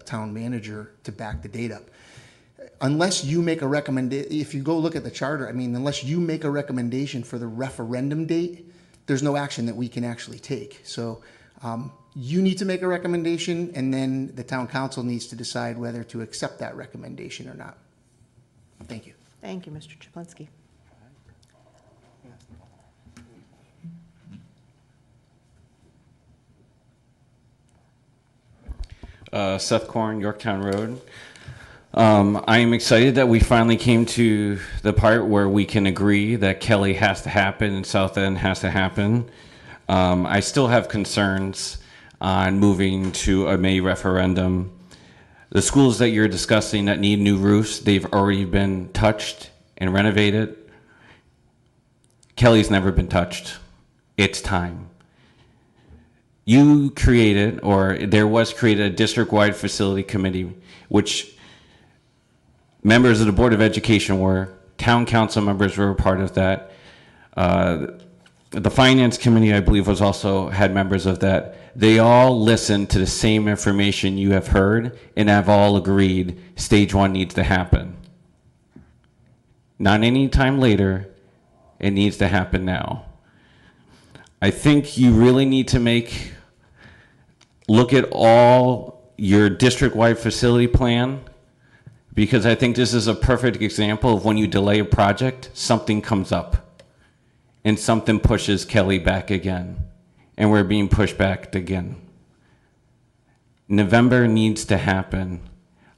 town manager to back the date up. Unless you make a recommendation, if you go look at the charter, I mean, unless you make a recommendation for the referendum date, there's no action that we can actually take. So You need to make a recommendation, and then the town council needs to decide whether to accept that recommendation or not. Thank you. Thank you, Mr. Chaplinsky. Seth Korn, Yorktown Road. I am excited that we finally came to the part where we can agree that Kelly has to happen and South End has to happen. I still have concerns on moving to a May referendum. The schools that you're discussing that need new roofs, they've already been touched and renovated. Kelly's never been touched. It's time. You created, or there was created, a district-wide facility committee, which members of the Board of Education were, town council members were a part of that. The finance committee, I believe, was also had members of that. They all listened to the same information you have heard and have all agreed stage one needs to happen. Not any time later, it needs to happen now. I think you really need to look at all your district-wide facility plan, because I think this is a perfect example of when you delay a project, something comes up and something pushes Kelly back again, and we're being pushed back again. November needs to happen.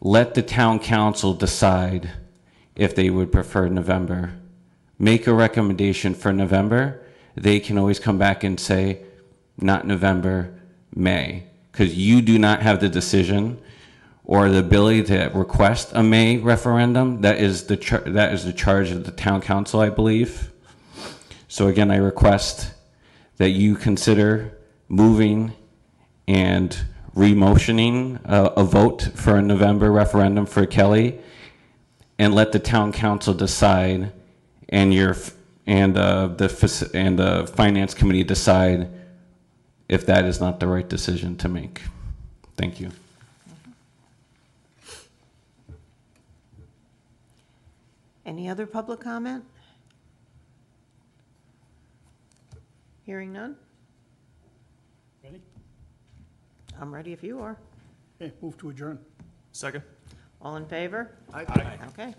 Let the town council decide if they would prefer November. Make a recommendation for November. They can always come back and say, not November, May, because you do not have the decision or the ability to request a May referendum. That is the charge of the town council, I believe. So again, I request that you consider moving and remotioning a vote for a November referendum for Kelly, and let the town council decide, and the finance committee decide if that is not the right decision to make. Thank you. Any other public comment? Hearing none? Ready? I'm ready if you are. Okay, move to adjourn. Second? All in favor? Aye. Okay.